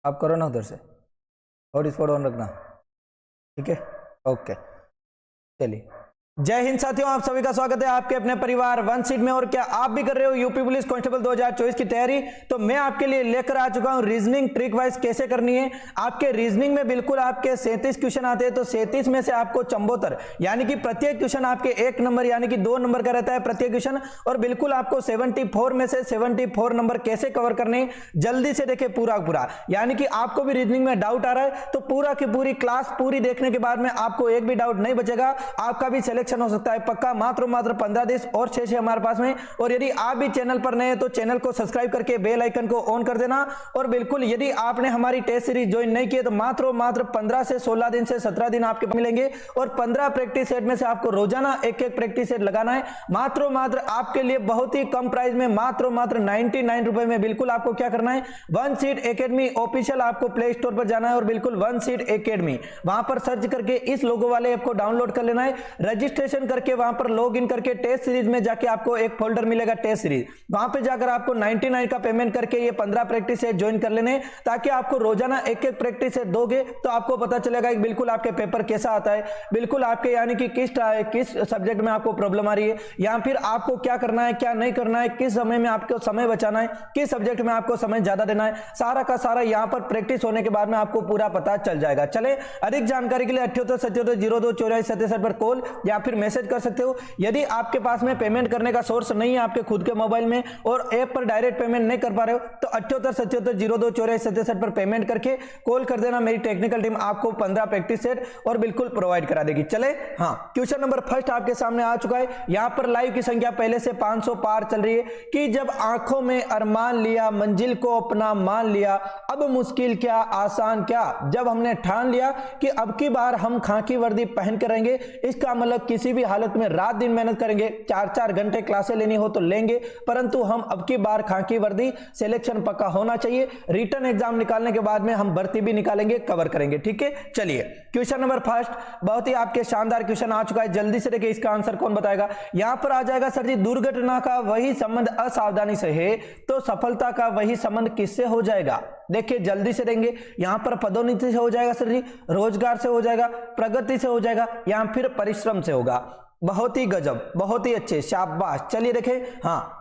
आप करो ना उधर से, हॉटस्पॉट ऑन रखना, ठीक है, ओके। चलिए, जय हिंद साथियों, आप सभी का स्वागत है आपके अपने परिवार वन सीट में। और क्या आप भी कर रहे हो यूपी पुलिस कांस्टेबल 2024 की तैयारी? तो मैं आपके लिए लेकर आ चुका हूं रीजनिंग ट्रिक वाइज कैसे करनी है। आपके रीजनिंग में बिल्कुल आपके 37 क्वेश्चन आते हैं, तो 37 में से आपको 74 यानी कि प्रत्येक क्वेश्चन आपके 1 नंबर यानी कि 2 नंबर का रहता है प्रत्येक क्वेश्चन। और बिल्कुल आपको 74 में से 74 नंबर कैसे कवर करने, जल्दी से देखे पूरा पूरा। यानी कि आपको भी रीजनिंग में डाउट आ रहा है तो पूरा की पूरी क्लास पूरी देखने के बाद में आपको एक भी डाउट नहीं बचेगा, आपका भी सिलेक्शन हो सकता है पक्का। मात्र 15 दिन और 6 हमारे पास में। और यदि आप भी चैनल पर नए हैं तो चैनल को सब्सक्राइब करके बेल आइकन को ऑन कर देना। और बिल्कुल यदि आपने हमारी टेस्ट सीरीज ज्वाइन नहीं की तो मात्र 15 से 16 दिन से 17 दिन आपके मिलेंगे। और 15 प्रैक्टिस सेट में से आपको रोजाना एक प्रैक्टिस सेट लगाना है। मात्र आपके लिए बहुत ही कम प्राइस में मात्र 99 रुपए में बिल्कुल आपको क्या करना है, वन सीट एकेडमी ऑफिशियल आपको प्ले स्टोर पर जाना है और बिल्कुल वन सीट एकेडमी वहां पर सर्च करके इस लोगो वाले ऐप को डाउनलोड कर लेना है। रजिस्ट्रेशन करके वहां पर लॉग इन करके टेस्ट सीरीज में जाके आपको एक फोल्डर मिलेगा टेस्ट सीरीज, वहां पे जाकर आपको 99 का पेमेंट करके ये 15 प्रैक्टिस सेट ज्वाइन कर लेने, ताकि आपको रोजाना एक प्रैक्टिस सेट दोगे तो आपको पता चलेगा कि बिल्कुल आपके पेपर कैसा आता है, बिल्कुल आपके यानी कि किस सब्जेक्ट में आपको प्रॉब्लम आ रही है, या फिर आपको क्या करना है क्या नहीं करना है, किस समय में आपको समय बचाना है, किस सब्जेक्ट में आपको समय ज्यादा देना है, सारा का सारा यहाँ पर प्रैक्टिस होने के बाद में आपको पूरा पता चल जाएगा। चले, अधिक जानकारी के लिए 7877028467 पर कॉल या फिर मैसेज कर सकते हो। यदि आपके पास में पेमेंट करने का सोर्स नहीं है आपके खुद के मोबाइल में और ऐप पर डायरेक्ट पेमेंट नहीं कर पा रहे हो तो 7877028467 पर पेमेंट करके कॉल कर देना, मेरी टेक्निकल टीम आपको 15 प्रैक्टिस सेट और बिल्कुल प्रोवाइड करा देगी। चले, हाँ, क्वेश्चन नंबर फर्स्ट आपके सामने आ चुका है। यहां पर लाइव की संख्या पहले से 500 पार चल रही है कि जब आंखों में अरमान लिया मंजिल को अपना मान लिया, अब मुश्किल क्या आसान क्या, जब हमने ठान लिया कि अब की बार हम खाकी वर्दी पहन कर रहेंगे, इसका मतलब किसी भी हालत में रात दिन मेहनत करेंगे, 4-4 घंटे क्लासें लेनी हो तो लेंगे, परंतु हम अब की बार खाकी वर्दी सिलेक्शन पक्का होना चाहिए। रिटर्न एग्जाम निकालने के बाद में हम भर्ती भी निकालेंगे, कवर करेंगे, ठीक है। चलिए, क्वेश्चन नंबर फर्स्ट बहुत ही आपके शानदार क्वेश्चन आ चुका है, जल्दी से देखिए इसका आंसर कौन बताएगा। यहां पर आ जाएगा सर जी, दुर्घटना का वही संबंध असावधानी से है तो सफलता का वही संबंध किससे हो जाएगा। देखिए जल्दी से देंगे, यहां पर पदोन्नति से हो जाएगा सर जी, रोजगार से हो जाएगा, प्रगति से हो जाएगा, या फिर परिश्रम से होगा। बहुत ही गजब, बहुत ही अच्छे, शाबाश। चलिए देखें, हाँ,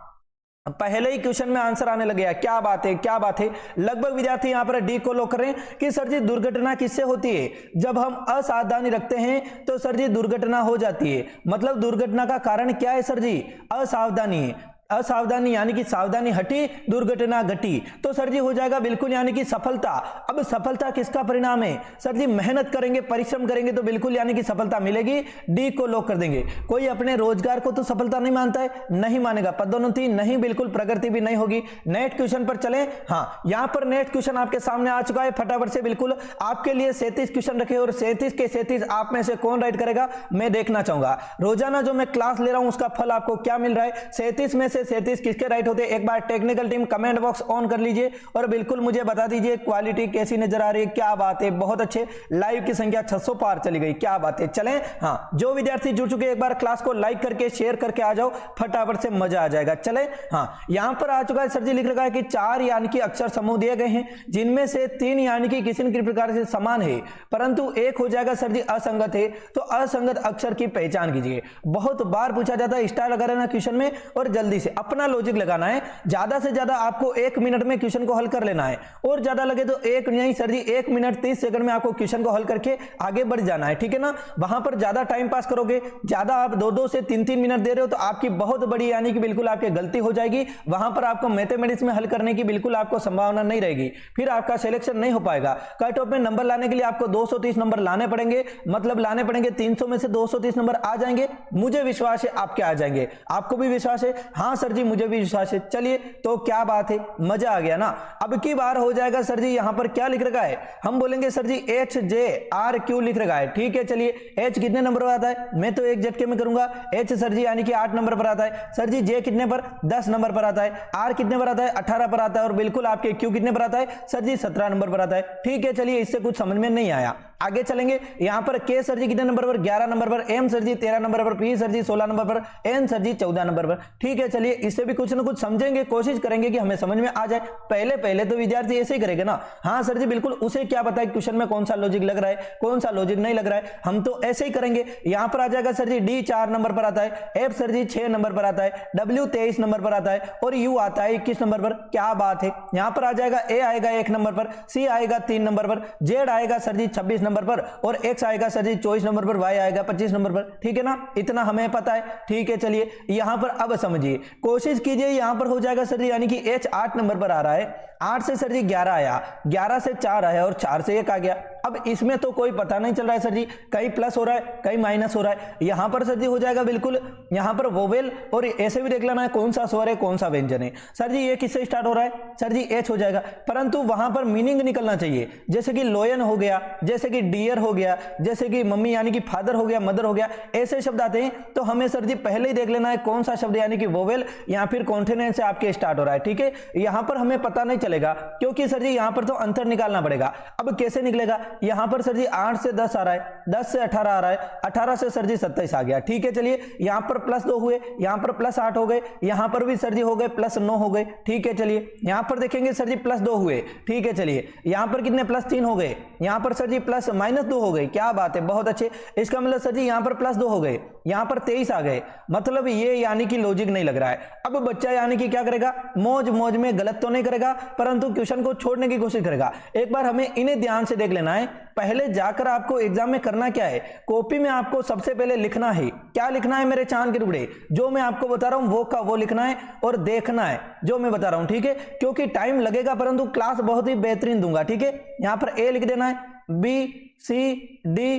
पहले ही क्वेश्चन में आंसर आने लग गया, क्या बात है क्या बात है। लगभग विद्यार्थी यहां पर डी को लॉक करें कि सर जी दुर्घटना किससे होती है, जब हम असावधानी रखते हैं तो सर जी दुर्घटना हो जाती है। मतलब दुर्घटना का कारण क्या है सर जी, असावधानी है। असावधानी यानी कि सावधानी हटी दुर्घटना घटी, तो सर जी हो जाएगा बिल्कुल यानी कि सफलता। अब सफलता किसका परिणाम है सर जी, मेहनत करेंगे परिश्रम करेंगे तो बिल्कुल यानी कि सफलता मिलेगी, डी को लॉक कर देंगे। कोई अपने रोजगार को तो सफलता नहीं मानता है, नहीं मानेगा, पदोन्नति नहीं, बिल्कुल प्रगति भी नहीं होगी। नेक्स्ट क्वेश्चन पर चलें, हाँ, यहां पर नेक्स्ट क्वेश्चन आपके सामने आ चुका है, फटाफट से बिल्कुल आपके लिए 37 क्वेश्चन रखे और 37 के 37 आप में से कौन राइट करेगा मैं देखना चाहूंगा। रोजाना जो मैं क्लास ले रहा हूं उसका फल आपको क्या मिल रहा है, 37 में से 37 किसके राइट होते हैं, एक बार technical team comment box on कर लीजिए और बिल्कुल मुझे बता दीजिए क्वालिटी कैसी नजर आ रही है। क्या बात है, बहुत अच्छे, लाइव की संख्या 600 पार चली गई, क्या बात है। चलें, हाँ, जो विद्यार्थी जुड़ चुके एक बार क्लास को लाइक करके शेयर करके आ जाओ, फटाफट से मजा आ जाएगा। चलें, हाँ, यहां पर आ चुका है सर जी, लिख रखा है कि 4 यानी कि अक्षर समूह दिए गए हैं जिनमें से 3 यानी कि किसी न किसी प्रकार से समान है परंतु एक हो जाएगा सर जी असंगत है, तो असंगत अक्षर की पहचान कीजिए। बहुत बार पूछा जाता है, स्टार लगा रहना क्वेश्चन में और जल्दी से अपना लॉजिक लगाना है। ज्यादा से ज्यादा आपको 1 मिनट में क्वेश्चन को हल कर लेना है और ज्यादा लगे तो 1 नहीं सर जी 1 मिनट 30 सेकंड में आपको क्वेश्चन को हल करके आगे बढ़ जाना है, ठीक है ना। वहां पर ज्यादा टाइम पास करोगे, ज्यादा आप 2-2 से 3-3 मिनट दे रहे हो तो आपकी बहुत बड़ी यानी कि बिल्कुल आपकी गलती हो जाएगी। वहां पर आपको मैथमेटिक्स में हल करने की बिल्कुल आपको संभावना नहीं रहेगी, फिर आपका सिलेक्शन नहीं हो पाएगा। कट ऑफ में नंबर लाने के लिए आपको 230 नंबर लाने पड़ेंगे, मतलब लाने पड़ेंगे 300 में से 230 नंबर आ जाएंगे। मुझे विश्वास है आपके आ जाएंगे, आपको भी विश्वास है? हाँ सर जी मुझे भी विश्वास है। चलिए तो क्या बात है, मजा आ गया ना। अब की बार हो जाएगा सर जी, यहां पर क्या लिख रखा है, हम बोलेंगे सर जी HJRQ लिख रखा है, ठीक है। चलिए H कितने नंबर पर आता है, मैं तो एक झटके में करूंगा। H सर जी यानी कि 8 नंबर पर आता है। सर जी J कितने पर, 10 नंबर पर आता है। R कितने पर आता है, 18 पर आता है। और बिल्कुल आपके Q कितने पर आता है सर जी, 17 नंबर पर आता है, ठीक है। चलिए इससे कुछ समझ में नहीं आया, आगे चलेंगे, यहाँ पर के सर जी कितने नंबर पर, 11 नंबर पर, एम सर जी 13 नंबर पर, पी सर जी 16 नंबर पर, एन सर जी 14 नंबर पर। ठीक है, चलिए इससे भी कुछ ना कुछ समझेंगे, कोशिश करेंगे कि हमें समझ में आ जाए। पहले पहले तो विद्यार्थी ऐसे ही करेंगे ना, हाँ सर जी बिल्कुल, उसे क्या पता है क्वेश्चन में कौन सा लॉजिक लग रहा है, कौन सा लॉजिक नहीं लग रहा है, हम तो ऐसे ही करेंगे। यहाँ पर आ जाएगा सर जी डी 4 नंबर पर आता है, एफ सर जी 6 नंबर पर आता है, डब्ल्यू 23 नंबर पर आता है और यू आता है 21 नंबर पर। क्या बात है, यहाँ पर आ जाएगा ए आएगा 1 नंबर पर, सी आएगा 3 नंबर पर, जेड आएगा सर जी 26 नंबर पर और एक्स आएगा सर जी 24 नंबर पर, वाई आएगा 25 नंबर पर। ठीक है ना, इतना हमें पता है। ठीक है, चलिए यहाँ पर अब समझिए, कोशिश कीजिए, यहाँ पर हो जाएगा सर जी यानी कि एच 8 नंबर पर आ रहा है, 8 से सर जी 11 आया, 11 से 4 आया और 4 से 1 आ गया। अब इसमें तो कोई पता नहीं चल रहा है सर जी, कहीं प्लस हो रहा है कहीं माइनस हो रहा है। यहां पर सर जी हो जाएगा बिल्कुल, यहां पर वोवेल और ऐसे भी देख लेना है कौन सा स्वर है कौन सा व्यंजन है। सर जी ये किससे स्टार्ट हो रहा है, सर जी एच हो जाएगा, परंतु वहां पर मीनिंग निकलना चाहिए, जैसे कि लोयन हो गया, जैसे कि डियर हो गया, जैसे कि मम्मी यानी कि फादर हो गया, मदर हो गया, ऐसे शब्द आते हैं तो हमें सर जी पहले ही देख लेना है कौन सा शब्द यानी कि वोवेल या फिर कॉन्टिनेंट से आपके स्टार्ट हो रहा है। ठीक है, यहां पर हमें पता नहीं चलेगा क्योंकि सर जी यहां पर तो अंतर निकालना पड़ेगा। अब कैसे निकलेगा, यहां पर सर जी 8 से 10 आ रहा है, 10 से 18 आ रहा है, 18 से सर जी 27 आ गया। ठीक है, चलिए यहां पर +2 हुए, यहां पर +8 हो गए, यहां पर भी सर जी हो गए +9 हो गए। ठीक है, चलिए यहां पर देखेंगे सर जी +2 हुए। ठीक है, चलिए यहां पर कितने +3 हो गए, यहां पर सर जी -2 हो गए। क्या बात है, बहुत अच्छे। इसका मतलब सर जी यहां पर +2 हो गए, यहां पर 23 आ गए, मतलब ये यानी कि लॉजिक नहीं लग रहा है। अब बच्चा यानी कि क्या करेगा, मौज मौज में गलत तो नहीं करेगा परंतु क्वेश्चन को छोड़ने की कोशिश करेगा। एक बार हमें इन्हें ध्यान से देख लेना है। पहले जाकर आपको एग्जाम में करना क्या है, कॉपी में आपको सबसे पहले लिखना है। क्या लिखना है मेरे चांद के टुकड़े, जो मैं आपको बता रहा हूं वो का वो लिखना है और देखना है जो मैं बता रहा हूं। ठीक है, क्योंकि टाइम लगेगा परंतु क्लास बहुत ही बेहतरीन दूंगा। ठीक है, यहां पर ए लिख देना है, B C D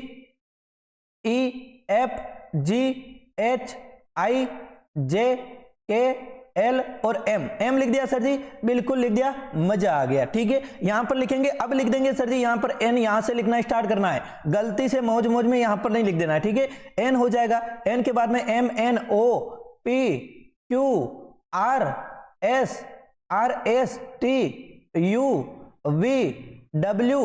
E F G H I J K L और एम, एम लिख दिया सर जी, बिल्कुल लिख दिया, मजा आ गया। ठीक है, यहां पर लिखेंगे, अब लिख देंगे सर जी यहां पर एन, यहां से लिखना स्टार्ट करना है, गलती से मौज मौज में यहां पर नहीं लिख देना है। ठीक है, एन हो जाएगा, एन के बाद में M N O P Q R S T U V W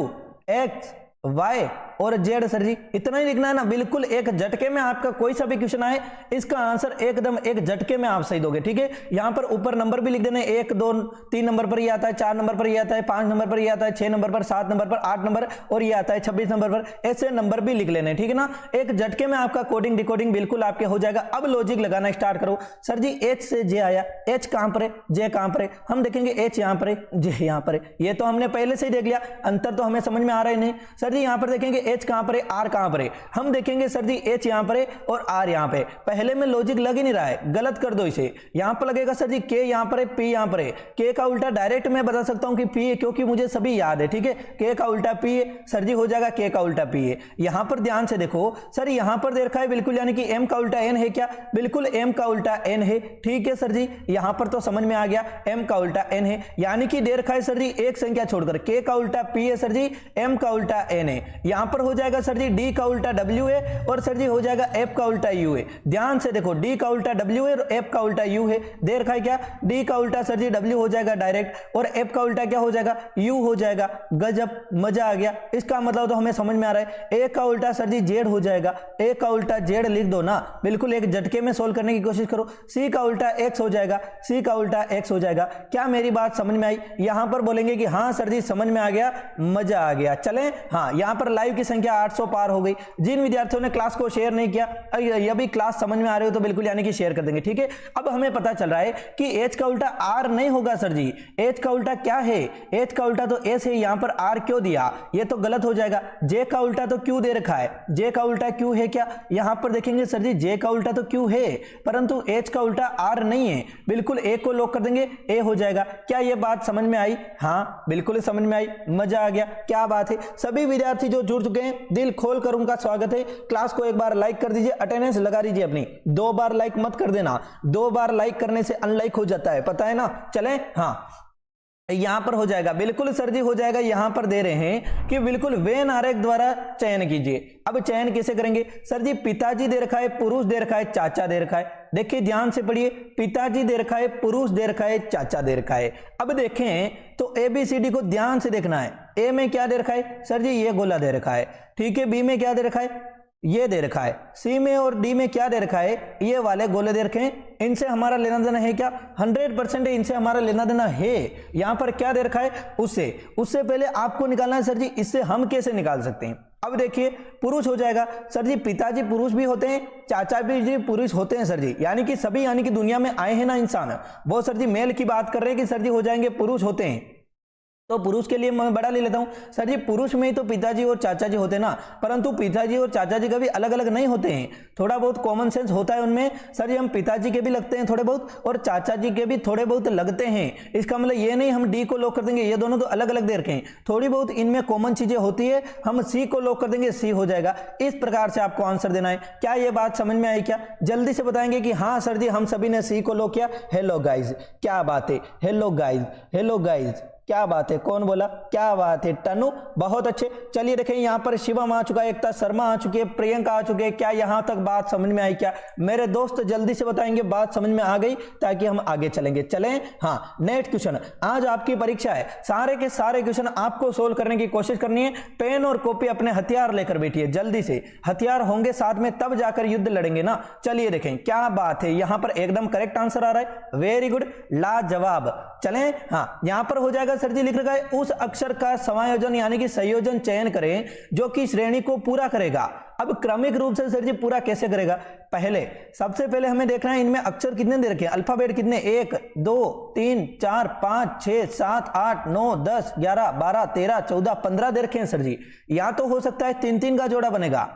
X Y और जेड सर जी, इतना ही लिखना है ना। बिल्कुल एक झटके में आपका कोई सा भी क्वेश्चन आए इसका आंसर एकदम एक झटके में आप सही दोगे। ठीक है, यहां पर ऊपर नंबर भी लिख देने, 1 2 3 नंबर पर ये आता है, 4 नंबर पर ये आता है, 5 नंबर पर ये आता है, 6 नंबर पर, 7 नंबर पर, 8 नंबर और ये आता है 26 नंबर पर, ऐसे नंबर भी लिख लेने। ठीक है ना, एक झटके में आपका कोडिंग डिकोडिंग बिल्कुल आपके हो जाएगा। अब लॉजिक लगाना स्टार्ट करो। सर जी एच से जे आया, एच कहां पर है, जे कहां पर है, हम देखेंगे एच यहां पर है, जे यहां पर है, ये तो हमने पहले से ही देख लिया, अंतर तो हमें समझ में आ रहा है नहीं। सर जी यहां पर देखेंगे एच कहां पर है, आर कहां पर है, हम देखेंगे सर जी एच यहां पर है और आर यहां पे। पहले में लॉजिक लग ही नहीं रहा है, गलत कर दो इसे। यहां पर लगेगा सर जी के यहां पर है, पी यहां पर है, के का उल्टा डायरेक्ट मैं बता सकता हूं कि पी है क्योंकि मुझे सभी याद है। ठीक है, के का उल्टा पी है, सर जी हो जाएगा के का उल्टा पी है। यहां पर ध्यान से देखो सर, यहां पर दे रखा है बिल्कुल यानी कि एम का उल्टा एन है, क्या बिल्कुल एम का उल्टा एन है। ठीक है सर जी, यहां पर तो समझ में आ गया, एम का उल्टा एन है, यानी कि दे रखा है सर जी एक संख्या छोड़कर, के का उल्टा पी है सर जी, एम का उल्टा एन है। यहां पर हो जाएगा सर जी डी का उल्टा डब्ल्यू है और सर जी हो जाएगा एफ का उल्टा यू है। ध्यान से देखो, डी का उल्टा डब्ल्यू है और एफ का उल्टा यू है। दे रखा है क्या, डी का उल्टा सर जी डब्ल्यू हो जाएगा डायरेक्ट और एफ का उल्टा क्या हो जाएगा, यू हो जाएगा। गजब, मजा आ गया। इसका मतलब तो हमें समझ में आ रहा है, ए का उल्टा सर जी जेड हो जाएगा, ए का उल्टा जेड लिख दो ना, बिल्कुल एक झटके में सोल्व करने की कोशिश करो। सी का उल्टा एक्स हो जाएगा, सी का उल्टा एक्स हो जाएगा। क्या मेरी बात समझ में आई? यहां पर बोलेंगे कि हाँ सर जी समझ में आ गया, मजा आ गया। चलें, हाँ यहां पर लाइव की संख्या 800 पार हो गई। जिन विद्यार्थियों ने क्लास को शेयर नहीं किया, यह भी क्लास समझ में आ रही हो तो बिल्कुल यानी कि शेयर कर देंगे। ठीक है, अब हमें पता चल रहा है कि एच का उल्टा आर नहीं होगा सर जी। एच का उल्टा क्या है, एच का उल्टा तो एस है, यहां पर आर क्यों दिया, ये तो गलत हो जाएगा। जे का उल्टा तो क्यू दे रखा है, जे का उल्टा क्यू है क्या, यहां पर देखेंगे सर जी जे का उल्टा तो क्यू है परंतु एच का उल्टा आर नहीं है। बिल्कुल ए को लॉक कर देंगे, ए हो जाएगा। क्या यह बात समझ में आई? हाँ बिल्कुल समझ में आई, मजा आ गया। क्या बात है, सभी विद्यार्थी जो जुड़ चुके हैं दिल खोल कर उनका स्वागत है। क्लास को एक बार लाइक कर दीजिए, अटेंडेंस लगा दीजिए अपनी। 2 बार लाइक मत कर देना, 2 बार लाइक करने से अनलाइक हो जाता है, पता है ना। चलें, हाँ यहां पर हो जाएगा, बिल्कुल सर जी हो जाएगा। यहां पर दे रहे हैं कि बिल्कुल वेन आरेख द्वारा चयन कीजिए। अब चयन कैसे करेंगे सर जी? पिताजी दे रखा है, पुरुष दे रखा है, चाचा दे रखा है। देखिए ध्यान से पढ़िए, पिताजी दे रखा है, पुरुष दे रखा है, चाचा दे रखा है। अब देखें तो ABCD को ध्यान से देखना है। ए में क्या दे रखा है सर जी, ये गोला दे रखा है, ठीक है। बी में क्या दे रखा है, ये दे रखा है। सी में और डी में क्या दे रखा है, ये वाले गोले दे रखे हैं। इनसे हमारा लेना देना है क्या, 100% इनसे हमारा लेना देना है। यहां पर क्या दे रखा है, उससे पहले आपको निकालना है सर जी, इससे हम कैसे निकाल सकते हैं। अब देखिए पुरुष हो जाएगा सर जी, पिताजी पुरुष भी होते हैं, चाचा भी पुरुष होते हैं सर जी, यानी कि सभी, यानी कि दुनिया में आए हैं ना इंसान, वो सर जी मेल की बात कर रहे हैं कि सर जी हो जाएंगे पुरुष होते हैं। तो पुरुष के लिए मैं बड़ा ले लेता हूं सर जी, पुरुष में ही तो पिताजी और चाचा जी होते हैं ना, परंतु पिताजी और चाचा जी कभी अलग अलग नहीं होते हैं, थोड़ा बहुत कॉमन सेंस होता है उनमें सर जी। हम पिताजी के भी लगते हैं थोड़े बहुत और चाचा जी के भी थोड़े बहुत लगते हैं। इसका मतलब ये नहीं हम डी को लॉक कर देंगे, ये दोनों तो अलग अलग दे रखे हैं, थोड़ी बहुत इनमें कॉमन चीजें होती है, हम सी को लॉक कर देंगे, सी हो जाएगा। इस प्रकार से आपको आंसर देना है। क्या ये बात समझ में आई क्या, जल्दी से बताएंगे कि हाँ सर जी हम सभी ने सी को लॉक किया। हेलो गाइज, क्या बात है, हेलो गाइज, हेलो गाइज, क्या बात है, कौन बोला, क्या बात है, तनु, बहुत अच्छे। चलिए देखें यहाँ पर शिवम आ चुका है, एकता शर्मा आ चुकी है, प्रियंका आ चुके हैं। क्या यहाँ तक बात समझ में आई क्या मेरे दोस्त, जल्दी से बताएंगे बात समझ में आ गई, ताकि हम आगे चलेंगे। चलें, हाँ नेक्स्ट क्वेश्चन, आज आपकी परीक्षा है, सारे के सारे क्वेश्चन आपको सोल्व करने की कोशिश करनी है। पेन और कॉपी अपने हथियार लेकर बैठिए, जल्दी से, हथियार होंगे साथ में तब जाकर युद्ध लड़ेंगे ना। चलिए देखें क्या बात है, यहाँ पर एकदम करेक्ट आंसर आ रहा है, वेरी गुड, लाजवाब। चलें, हाँ यहाँ पर हो जाएगा सर जी, लिख रखा है उस अक्षर का समायोजन यानी कि संयोजन चयन करें जो कि श्रेणी को पूरा करेगा। अब क्रमिक रूप से सर जी पूरा कैसे करेगा, पहले सबसे पहले हमें देखना है इनमें अक्षर कितने दे रखे हैं, अल्फाबेट कितने, 1 2 3 4 5 6 7 8 9 10 11 12 13 14 15 दे रखे हैं सर जी। या तो हो सकता है 3-3 का जोड़ा बनेगा,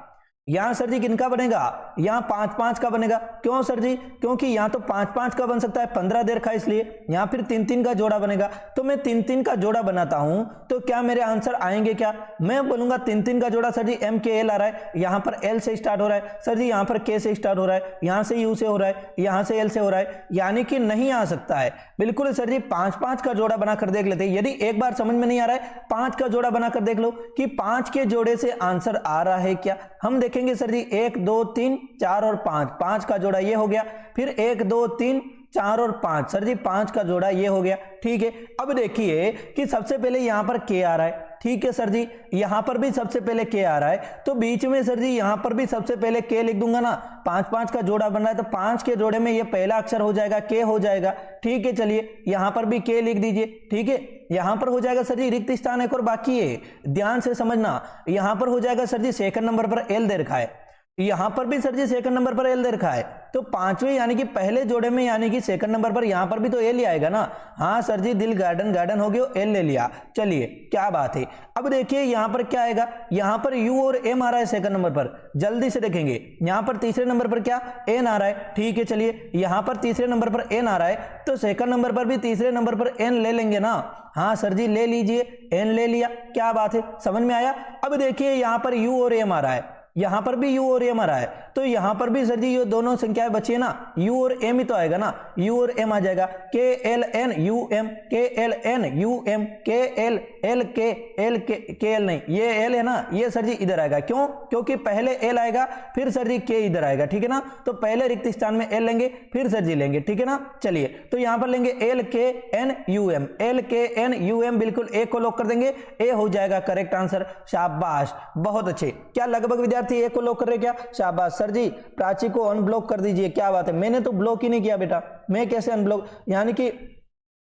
यहां सर जी किनका बनेगा, यहां 5-5 का बनेगा। क्यों सर जी, क्योंकि यहां तो 5-5 का बन सकता है, 15 दे रखा है इसलिए, यहां फिर 3-3 का जोड़ा बनेगा। तो मैं 3-3 का जोड़ा बनाता हूं तो क्या मेरे आंसर आएंगे, क्या मैं बोलूंगा 3-3 का जोड़ा सर जी एम के एल आ रहा है, यहां पर एल से स्टार्ट हो रहा है सर जी, यहां पर के से स्टार्ट हो रहा है, यहां से यू से हो रहा है, यहां से एल से हो रहा है, यानी कि नहीं आ सकता है। बिल्कुल सर जी 5-5 का जोड़ा बनाकर देख लेते हैं। यदि एक बार समझ में नहीं आ रहा है, 5 का जोड़ा बनाकर देख लो कि 5 के जोड़े से आंसर आ रहा है क्या। हम देखेंगे सर जी 1 2 3 4 और 5, 5 का जोड़ा ये हो गया, फिर 1 2 3 4 और 5 सर जी 5 का जोड़ा ये हो गया, ठीक है। अब देखिए कि सबसे पहले यहां पर के आ रहा है, ठीक है सर जी, यहां पर भी सबसे पहले के आ रहा है, तो बीच में सर जी यहां पर भी सबसे पहले के लिख दूंगा ना। 5-5 का जोड़ा बन रहा है तो 5 के जोड़े में ये पहला अक्षर हो जाएगा, के हो जाएगा, ठीक है। चलिए यहां पर भी के लिख दीजिए, ठीक है। यहां पर हो जाएगा सर जी रिक्त स्थान एक और बाकी है, ध्यान से समझना। यहां पर हो जाएगा सर जी सेकंड नंबर पर एल दे रखा है, यहां पर भी सर जी सेकंड नंबर पर एल दे रखा है, तो 5वें यानी कि पहले जोड़े में यानी कि सेकंड नंबर पर यहां पर भी तो एल ही आएगा ना। हाँ सर जी, दिल गार्डन गार्डन हो गया, एल ले लिया, चलिए क्या बात है। अब देखिए यहां पर क्या आएगा, यहां पर यू और एम आ रहा है सेकंड नंबर पर, जल्दी से देखेंगे। यहां पर तीसरे नंबर पर क्या, एन आ रहा है, ठीक है। चलिए यहां पर तीसरे नंबर पर एन आ रहा है, तो सेकंड नंबर पर भी तीसरे नंबर पर एन ले लेंगे ना। हाँ सर जी ले लीजिए, एन ले लिया, क्या बात है, समझ में आया। अब देखिए यहां पर यू और एम आ रहा है, यहां पर भी यू और एम आ रहा है, तो यहां पर भी सर जी ये दोनों संख्याएं बची है ना, यू और एम ही तो आएगा ना, यू और एम आ जाएगा, के एल एन यू एम, के एल एन यू एम, के एल एल के एल के एल नहीं, ये एल है ना, ये सर जी इधर आएगा। क्यों, क्योंकि पहले एल आएगा फिर सर जी के इधर आएगा, ठीक है ना। तो पहले रिक्त स्थान में एल लेंगे फिर सर जी लेंगे, ठीक है ना। चलिए तो यहां पर लेंगे एल के एन यू एम, एल के एन यू एम, बिल्कुल ए को लॉक कर देंगे, ए हो जाएगा करेक्ट आंसर। शाबाश, बहुत अच्छे। क्या लगभग विद्यार्थी ए को लॉक कर रहे क्या, शाबाश। सर जी प्राची को अनब्लॉक कर दीजिए, क्या बात है, मैंने तो ब्लॉक ही नहीं किया बेटा, मैं कैसे अनब्लॉक, यानी कि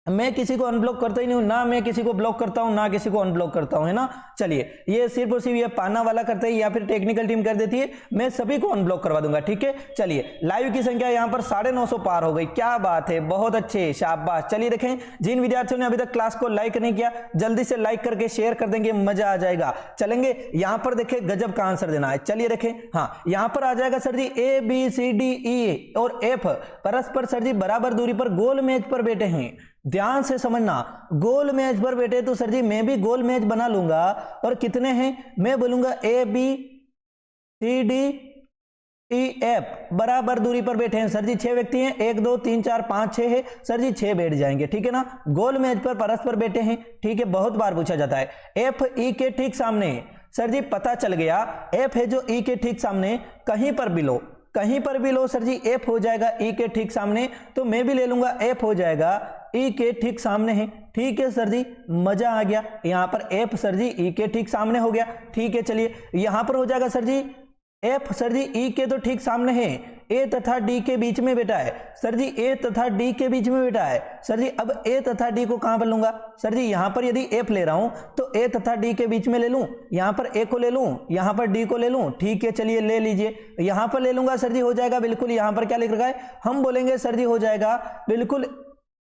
मैं किसी को अनब्लॉक करता ही नहीं हूं ना, मैं किसी को ब्लॉक करता हूं ना किसी को अनब्लॉक करता हूं, है ना। चलिए ये सिर्फ और सिर्फ ये पाना वाला करता है या फिर टेक्निकल टीम कर देती है, मैं सभी को अनब्लॉक करवा दूंगा, ठीक है। चलिए लाइव की संख्या यहां पर 950 पार हो गई, क्या बात है, बहुत अच्छे, शाबाश। चलिए देखें, जिन विद्यार्थियों ने अभी तक क्लास को लाइक नहीं किया जल्दी से लाइक करके शेयर कर देंगे, मजा आ जाएगा। चलेंगे यहां पर देखें गजब का आंसर देना है, चलिए देखें। हाँ यहां पर आ जाएगा sir ji A B C D E और एफ परस्पर सर जी बराबर दूरी पर गोल मेज पर बैठे हैं। ध्यान से समझना, गोल मेज पर बैठे तो सर जी मैं भी गोल मेज बना लूंगा, और कितने हैं मैं बोलूंगा A B C D E F बराबर दूरी पर बैठे हैं सर जी, 6 व्यक्ति हैं, 1 2 3 4 5 6 है सर जी, 6 बैठ जाएंगे, ठीक है ना। गोल मेज पर परस्पर बैठे हैं, ठीक है, बहुत बार पूछा जाता है। एफ ई के ठीक सामने सर जी, पता चल गया एफ है जो ई के ठीक सामने, कहीं पर भी लो, कहीं पर भी लो सर जी एफ हो जाएगा ई के ठीक सामने, तो मैं भी ले लूंगा एफ हो जाएगा ई के ठीक सामने है, ठीक है सर जी, मजा आ गया। यहाँ पर एफ सर जी ई के ठीक सामने हो गया। ठीक है चलिए, यहाँ पर हो जाएगा सर जी एफ सर जी ई के तो ठीक सामने है, ए तथा डी के बीच में बेटा है सर जी, ए तथा डी के बीच में बेटा है सर जी। अब ए तथा डी को कहां पर लूंगा सर जी, यहां पर यदि एफ ले रहा हूं तो ए तथा डी के बीच में ले लूं, यहां पर ए को ले लूं, यहां पर डी को ले लूं। ठीक है चलिए ले लीजिए, यहां पर ले लूंगा सर जी, हो जाएगा बिल्कुल। यहां पर क्या लिख रखा है, हम बोलेंगे सर जी हो जाएगा बिल्कुल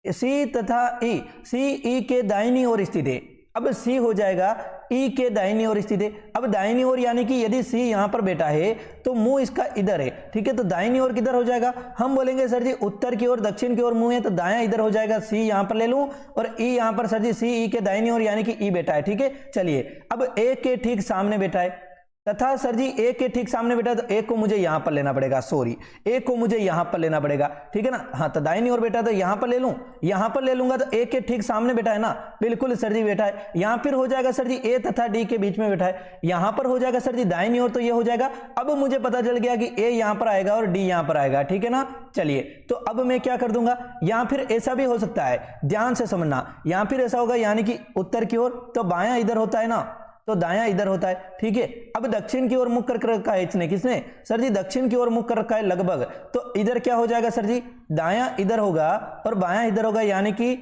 सी तथा ई, सी ई के दाहिनी ओर स्थित है। अब सी हो जाएगा ई के दाहिनी ओर स्थित है। अब दाहिनी ओर यानी कि यदि सी यहां पर बैठा है तो मुंह इसका इधर है। ठीक है, तो दाहिनी ओर किधर हो जाएगा, हम बोलेंगे सर जी उत्तर की ओर, दक्षिण की ओर मुंह है तो दायां इधर हो जाएगा। सी यहां पर ले लूं और ई यहां पर सर जी, सी ई के दाहिनी ओर यानी कि ई बैठा है। ठीक है चलिए, अब ए के ठीक सामने बैठा है तथा सर जी ए के ठीक सामने बेटा, तो ए को मुझे यहां पर लेना पड़ेगा, सॉरी ए को मुझे यहां पर लेना पड़ेगा। ठीक है ना, हाँ तो दाहिनी ओर बेटा तो यहां पर ले लूं, यहां पर ले लूंगा तो ए के ठीक सामने बेटा है ना, बिल्कुल सर जी बेटा है। यहां फिर हो जाएगा सर जी ए तथा डी के बीच में बेटा है, यहां पर हो जाएगा सर जी दाहिनी ओर, तो ये हो जाएगा। अब मुझे पता चल गया कि ए यहां पर आएगा और डी यहां पर आएगा। ठीक है ना, चलिए तो अब मैं क्या कर दूंगा, यहां फिर ऐसा भी हो सकता है, ध्यान से समझना, यहां फिर ऐसा होगा यानी कि उत्तर की ओर तो बायां इधर होता है ना, तो दायां इधर होता है। ठीक है, अब दक्षिण की ओर मुख कर रखा है इसने, किसने सर जी, दक्षिण की ओर मुख कर रखा है लगभग, तो इधर क्या हो जाएगा सर जी, दायां इधर होगा और बायां इधर होगा, यानी कि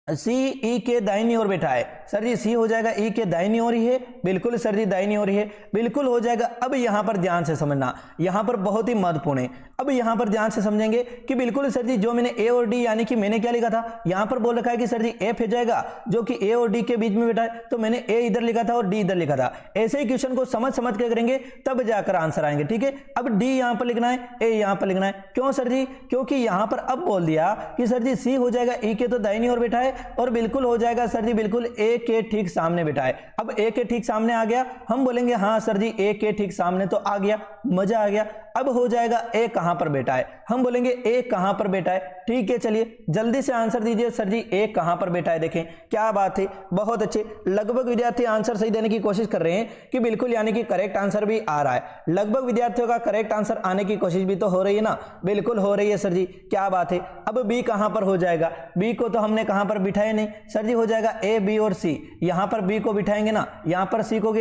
सी ई के दाहिनी ओर बैठा है सर जी, सी हो जाएगा ई के दाहिनी ओर ही है, बिल्कुल सर जी दाहिनी ओर ही है, बिल्कुल हो जाएगा। अब यहां पर ध्यान से समझना, यहां पर बहुत ही महत्वपूर्ण है। अब यहां पर ध्यान से समझेंगे कि बिल्कुल सर जी जो मैंने ए और डी, यानी कि मैंने क्या लिखा था, यहां पर बोल रखा है कि सर जी एफ हो जाएगा जो कि ए और डी के बीच में बैठा है, तो मैंने ए इधर लिखा था और डी इधर लिखा था। ऐसे ही क्वेश्चन को समझ समझ के करेंगे तब जाकर आंसर आएंगे। ठीक है, अब डी यहां पर लिखना है, ए यहां पर लिखना है, क्यों सर जी, क्योंकि यहां पर अब बोल दिया कि सर जी सी हो जाएगा ई के तो दाहिनी ओर बैठा है और बिल्कुल हो जाएगा सर जी बिल्कुल ए के ठीक सामने बैठा है। अब ए के ठीक सामने आ गया, हम बोलेंगे हाँ सर जी ए के ठीक सामने तो आ गया, मजा आ गया। अब हो जाएगा ए कहां पर बैठा है, हम बोलेंगे ए कहां पर बैठा है। ठीक है चलिए जल्दी से आंसर दीजिए सर जी ए कहां पर बैठा है, देखें क्या बात है, बहुत अच्छे। लगभग विद्यार्थी आंसर सही देने की कोशिश कर रहे हैं कि बिल्कुल, यानी कि करेक्ट आंसर भी आ रहा है। लगभग विद्यार्थियों का करेक्ट आंसर आने की कोशिश भी तो हो रही है ना, बिल्कुल हो रही है सर जी, क्या बात है। अब बी कहां पर हो जाएगा, बी को तो हमने कहां पर बिठाया नहीं सर जी, हो जाएगा ए बी और सी, यहां पर बी को बिठाएंगे ना, यहां पर सी को,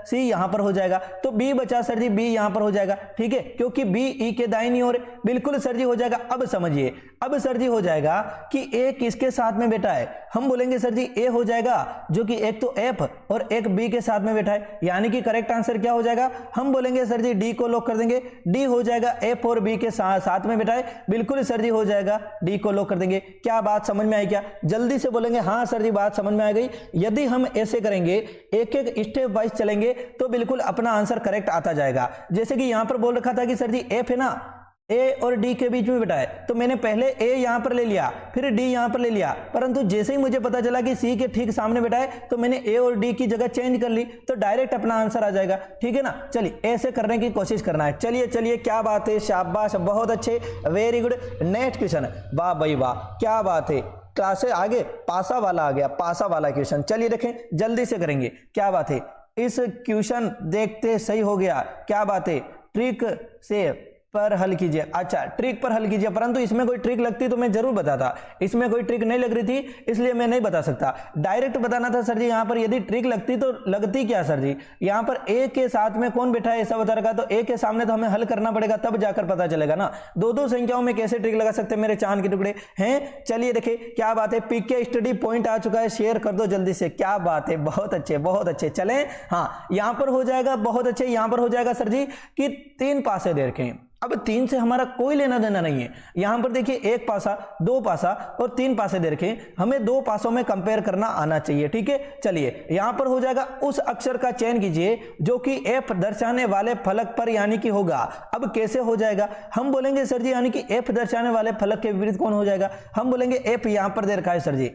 सी यहां पर हो जाएगा, तो बी बचा सर जी, बी यहां पर हो जाएगा। ठीक है, क्योंकि बी ई के दाहिनी ओर, बिल्कुल सर जी हो जाएगा। अब समझिए, अब सर जी हो जाएगा कि ए किसके साथ में बैठा है, हम बोलेंगे सर जी ए हो जाएगा जो कि एक तो एफ और एक बी के साथ में बैठा है, यानी कि करेक्ट आंसर क्या हो जाएगा, हम बोलेंगे सर जी डी को लॉक कर देंगे, डी हो जाएगा एफ और बी के साथ में बैठा है, बिल्कुल सर जी हो जाएगा, डी को लॉक कर देंगे। क्या बात समझ में आई क्या, जल्दी से बोलेंगे हाँ सर जी बात समझ में आ गई। यदि हम ऐसे करेंगे, एक एक स्टेप वाइज चलेंगे तो बिल्कुल अपना आंसर करेक्ट आता जाएगा। जैसे कि यहां पर बोल रखा था कि सर जी एफ है ना, ए और डी के बीच में बैठा है, तो मैंने पहले ए यहां पर ले लिया, फिर डी यहां पर ले लिया, परंतु जैसे ही मुझे पता चला कि सी के ठीक सामने बैठा है तो मैंने ए और डी की जगह चेंज कर ली, तो डायरेक्ट अपना आंसर आ जाएगा। ठीक है ना, चलिए ऐसे करने की कोशिश करना है। चलिए चलिए क्या बात है, शाबाश, बहुत अच्छे, वेरी गुड। नेक्स्ट क्वेश्चन, वाह भाई वाह, क्या बात है, क्लास से आगे पासा वाला आ गया, पासा वाला क्वेश्चन। चलिए देखें जल्दी से करेंगे, क्या बात है। इस क्वेश्चन देखते सही हो गया, क्या बात है, ट्रिक से पर हल कीजिए। अच्छा ट्रिक पर हल कीजिए, परंतु इसमें कोई ट्रिक लगती तो मैं जरूर बताता, इसमें कोई ट्रिक नहीं लग रही थी इसलिए मैं नहीं बता सकता, डायरेक्ट बताना था सर जी। यहाँ पर यदि ट्रिक लगती तो लगती क्या सर जी, यहाँ पर ए के साथ में कौन बैठा है ऐसा बता रखा, तो ए के सामने तो हमें हल करना पड़ेगा तब जाकर पता चलेगा ना, दो दो संख्याओं में कैसे ट्रिक लगा सकते मेरे चांद के टुकड़े हैं। चलिए देखिए क्या बात है, पीके स्टडी पॉइंट आ चुका है, शेयर कर दो जल्दी से, क्या बात है, बहुत अच्छे बहुत अच्छे। चले हाँ, यहाँ पर हो जाएगा, बहुत अच्छे, यहाँ पर हो जाएगा सर जी कि 3 पासे दे रखे हैं। अब 3 से हमारा कोई लेना देना नहीं है, यहां पर देखिए 1 पासा, 2 पासा और 3 पासे दे रखे, हमें 2 पासों में कंपेयर करना आना चाहिए। ठीक है, चलिए यहां पर हो जाएगा, उस अक्षर का चयन कीजिए जो कि एफ दर्शाने वाले फलक पर यानी कि होगा। अब कैसे हो जाएगा, हम बोलेंगे सर जी यानी कि एफ दर्शाने वाले फलक के विपरीत कौन हो जाएगा, हम बोलेंगे एफ यहां पर दे रखा है सर जी,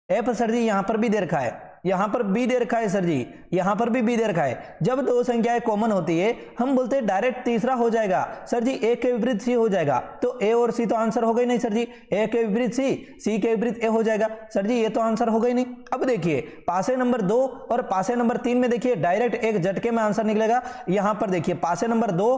एफ सर जी यहां पर भी दे रखा है, यहां पर बी दे रखा है सर जी, यहां पर भी बी दे रखा है। जब 2 संख्याएं कॉमन होती है हम बोलते हैं डायरेक्ट तीसरा हो जाएगा सर जी, ए के विपरीत सी हो जाएगा, तो ए और सी तो आंसर हो गई नहीं सर जी, ए के विपरीत सी, सी के विपरीत ए हो जाएगा सर जी, ये तो आंसर हो गई नहीं। अब देखिए पासे नंबर 2 और पासे नंबर 3 में देखिए डायरेक्ट एक झटके में आंसर निकलेगा। यहां पर देखिए पासे नंबर 2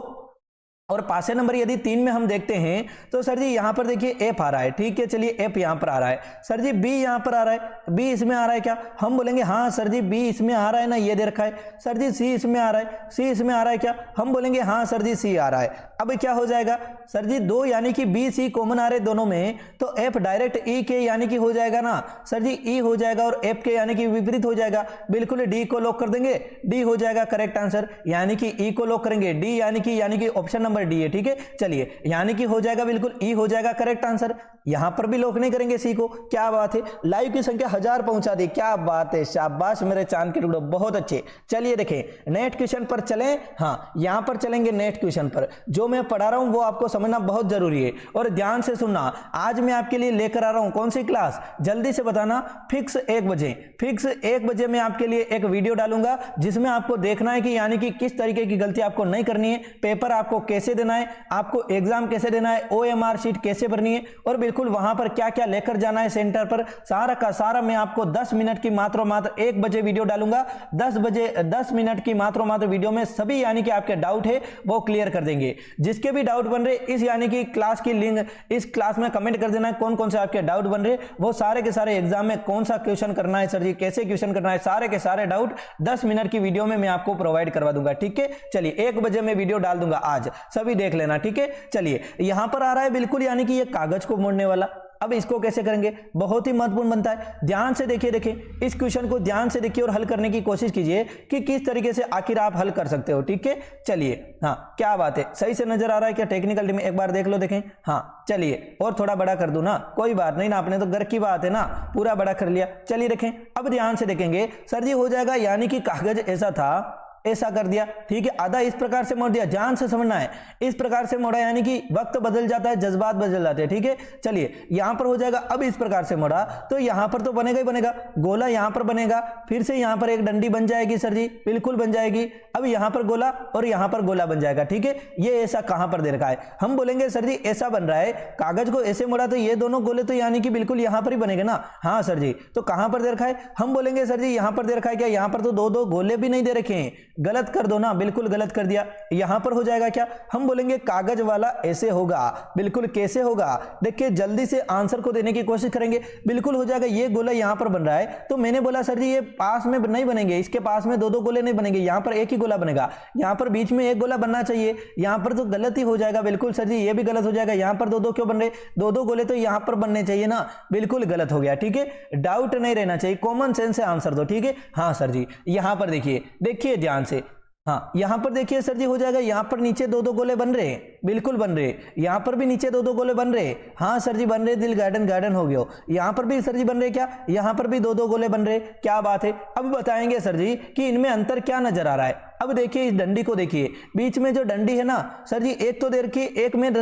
और पासे नंबर यदि 3 में हम देखते हैं तो सर जी यहाँ पर देखिए एफ आ रहा है, ठीक है, चलिए एफ यहाँ पर आ रहा है, सर जी बी यहाँ पर आ रहा है, बी इसमें आ रहा है क्या, हम बोलेंगे हाँ सर जी बी इसमें आ रहा है ना, ये दे रखा है, सर जी सी इसमें आ रहा है, सी इसमें आ रहा है क्या, हम बोलेंगे हाँ सर जी सी आ रहा है। अब क्या हो जाएगा सर जी, दो यानी कि बी सी कॉमन आ रहे दोनों में, तो एफ डायरेक्ट ई के यानी कि हो जाएगा ना सर जी, ई हो जाएगा और एफ के यानी कि विपरीत हो जाएगा, बिल्कुल डी को लॉक कर देंगे, डी हो जाएगा करेक्ट आंसर, यानी कि ई को लॉक करेंगे, डी यानी कि ऑप्शन नंबर डी है, ठीक है, चलिए यानी कि हो जाएगा बिल्कुल ई हो जाएगा करेक्ट आंसर। यहां पर भी लॉक नहीं करेंगे सी को, क्या बात है, लाइव की संख्या 1000 पहुंचा दी, क्या बात है, शाबाश मेरे चांद के टुकड़े, बहुत अच्छे। चलिए देखें नेक्स्ट क्वेश्चन पर चलें, हाँ यहां पर चलेंगे नेक्स्ट क्वेश्चन पर, जो मैं पढ़ा रहा हूं वो आपको समझना बहुत जरूरी है और ध्यान से सुनना। आज मैं आपके लिए लेकर आ रहा हूं कौन सी क्लास, जल्दी से बताना, फिक्स 1 बजे, फिक्स 1 बजे मैं आपके लिए एक वीडियो डालूंगा जिसमें आपको देखना है कि यानी कि किस तरीके की गलती आपको नहीं करनी है, पेपर आपको कैसे देना है, आपको एग्जाम कैसे देना है, OMR शीट कैसे भरनी है और बिल्कुल वहां पर क्या क्या लेकर जाना है सेंटर पर, सारा का सारा मैं आपको 10 मिनट की मात्र 1 बजे वीडियो डालूंगा। 10 मिनट की मात्र वीडियो में सभी यानी कि आपके डाउट है वो क्लियर कर देंगे। जिसके भी डाउट बन रहे इस यानी कि क्लास की लिंक इस क्लास में कमेंट कर देना है, कौन कौन से आपके डाउट बन रहे, वो सारे के सारे एग्जाम में कौन सा क्वेश्चन करना है सर जी, कैसे क्वेश्चन करना है, सारे के सारे डाउट 10 मिनट की वीडियो में मैं आपको प्रोवाइड करवा दूंगा, ठीक है। चलिए 1 बजे मैं वीडियो डाल दूंगा, आज सभी देख लेना, ठीक है। चलिए यहां पर आ रहा है बिल्कुल यानी कि ये कागज को मोड़ने वाला, अब इसको कैसे करेंगे, बहुत ही महत्वपूर्ण बनता है, ध्यान से देखिए, इस क्वेश्चन को ध्यान से देखिए और हल करने की कोशिश कीजिए कि किस तरीके से आखिर आप हल कर सकते हो, ठीक है। चलिए हाँ क्या बात है, सही से नजर आ रहा है क्या टेक्निकल टीम, एक बार देख लो, देखें, हाँ चलिए और थोड़ा बड़ा कर दूं ना, कोई बात नहीं ना, आपने तो घर की बात है ना, पूरा बड़ा कर लिया। चलिए देखें, अब ध्यान से देखेंगे सर जी, हो जाएगा यानी कि कागज ऐसा था, ऐसा कर दिया, ठीक है, आधा इस प्रकार से मोड़ दिया, ध्यान से समझना है, इस प्रकार से मोड़ा यानी कि वक्त बदल जाता है, जज्बात बदल जाते हैं, ठीक है। चलिए यहां पर हो जाएगा, अब इस प्रकार से मोड़ा तो यहां पर तो बनेगा ही बनेगा, गोला यहां पर बनेगा, फिर से यहां पर एक डंडी बन जाएगी सर जी, बिल्कुल बन जाएगी, अब यहां पर गोला और यहां पर गोला बन जाएगा, ठीक है। ये ऐसा कहां पर दे रखा है, हम बोलेंगे सर जी ऐसा बन रहा है, कागज को ऐसे मोड़ा तो ये दोनों गोले तो यानी कि बिल्कुल यहां पर ही बनेंगे ना, हाँ सर जी, तो कहां पर दे रखा है, हम बोलेंगे सर जी यहां पर दे रखा है क्या, यहां पर तो दो गोले भी नहीं दे रखे हैं, गलत कर दो ना, बिल्कुल गलत कर दिया। यहां पर हो जाएगा क्या, हम बोलेंगे कागज वाला ऐसे होगा, बिल्कुल कैसे होगा, देखिए जल्दी से आंसर को देने की कोशिश करेंगे, बिल्कुल हो जाएगा, ये गोला यहां पर बन रहा है, तो मैंने बोला सर जी ये पास में नहीं बनेंगे, इसके पास में दो गोले नहीं बनेंगे, यहां पर एक ही गोला बनेगा, यहां पर बीच में एक गोला बनना चाहिए, यहां पर तो गलत ही हो जाएगा, बिल्कुल सर जी ये भी गलत हो जाएगा, यहां पर दो क्यों बन रहे, दो गोले तो यहां पर बनने चाहिए ना, बिल्कुल गलत हो गया, ठीक है। डाउट नहीं रहना चाहिए, कॉमन सेंस से आंसर दो, ठीक है। हाँ सर जी यहां पर देखिए ध्यान से, हाँ यहां पर देखिए सर जी हो जाएगा, यहां पर नीचे दो गोले बन रहे हैं, बिल्कुल बन रहे, यहां पर भी नीचे दो गोले बन रहे, हाँ सर जी बन रहे, दिल गार्डन हो गया, यहां पर भी सर जी बन रहे क्या, यहां पर भी दो गोले बन रहे, क्या बात है। अब बताएंगे सर जी कि इनमें अंतर क्या नजर आ रहा है। अब देखिए इस डंडी को देखिए, बीच में जो डंडी है ना सर जी, एक तो दे रखी, एक में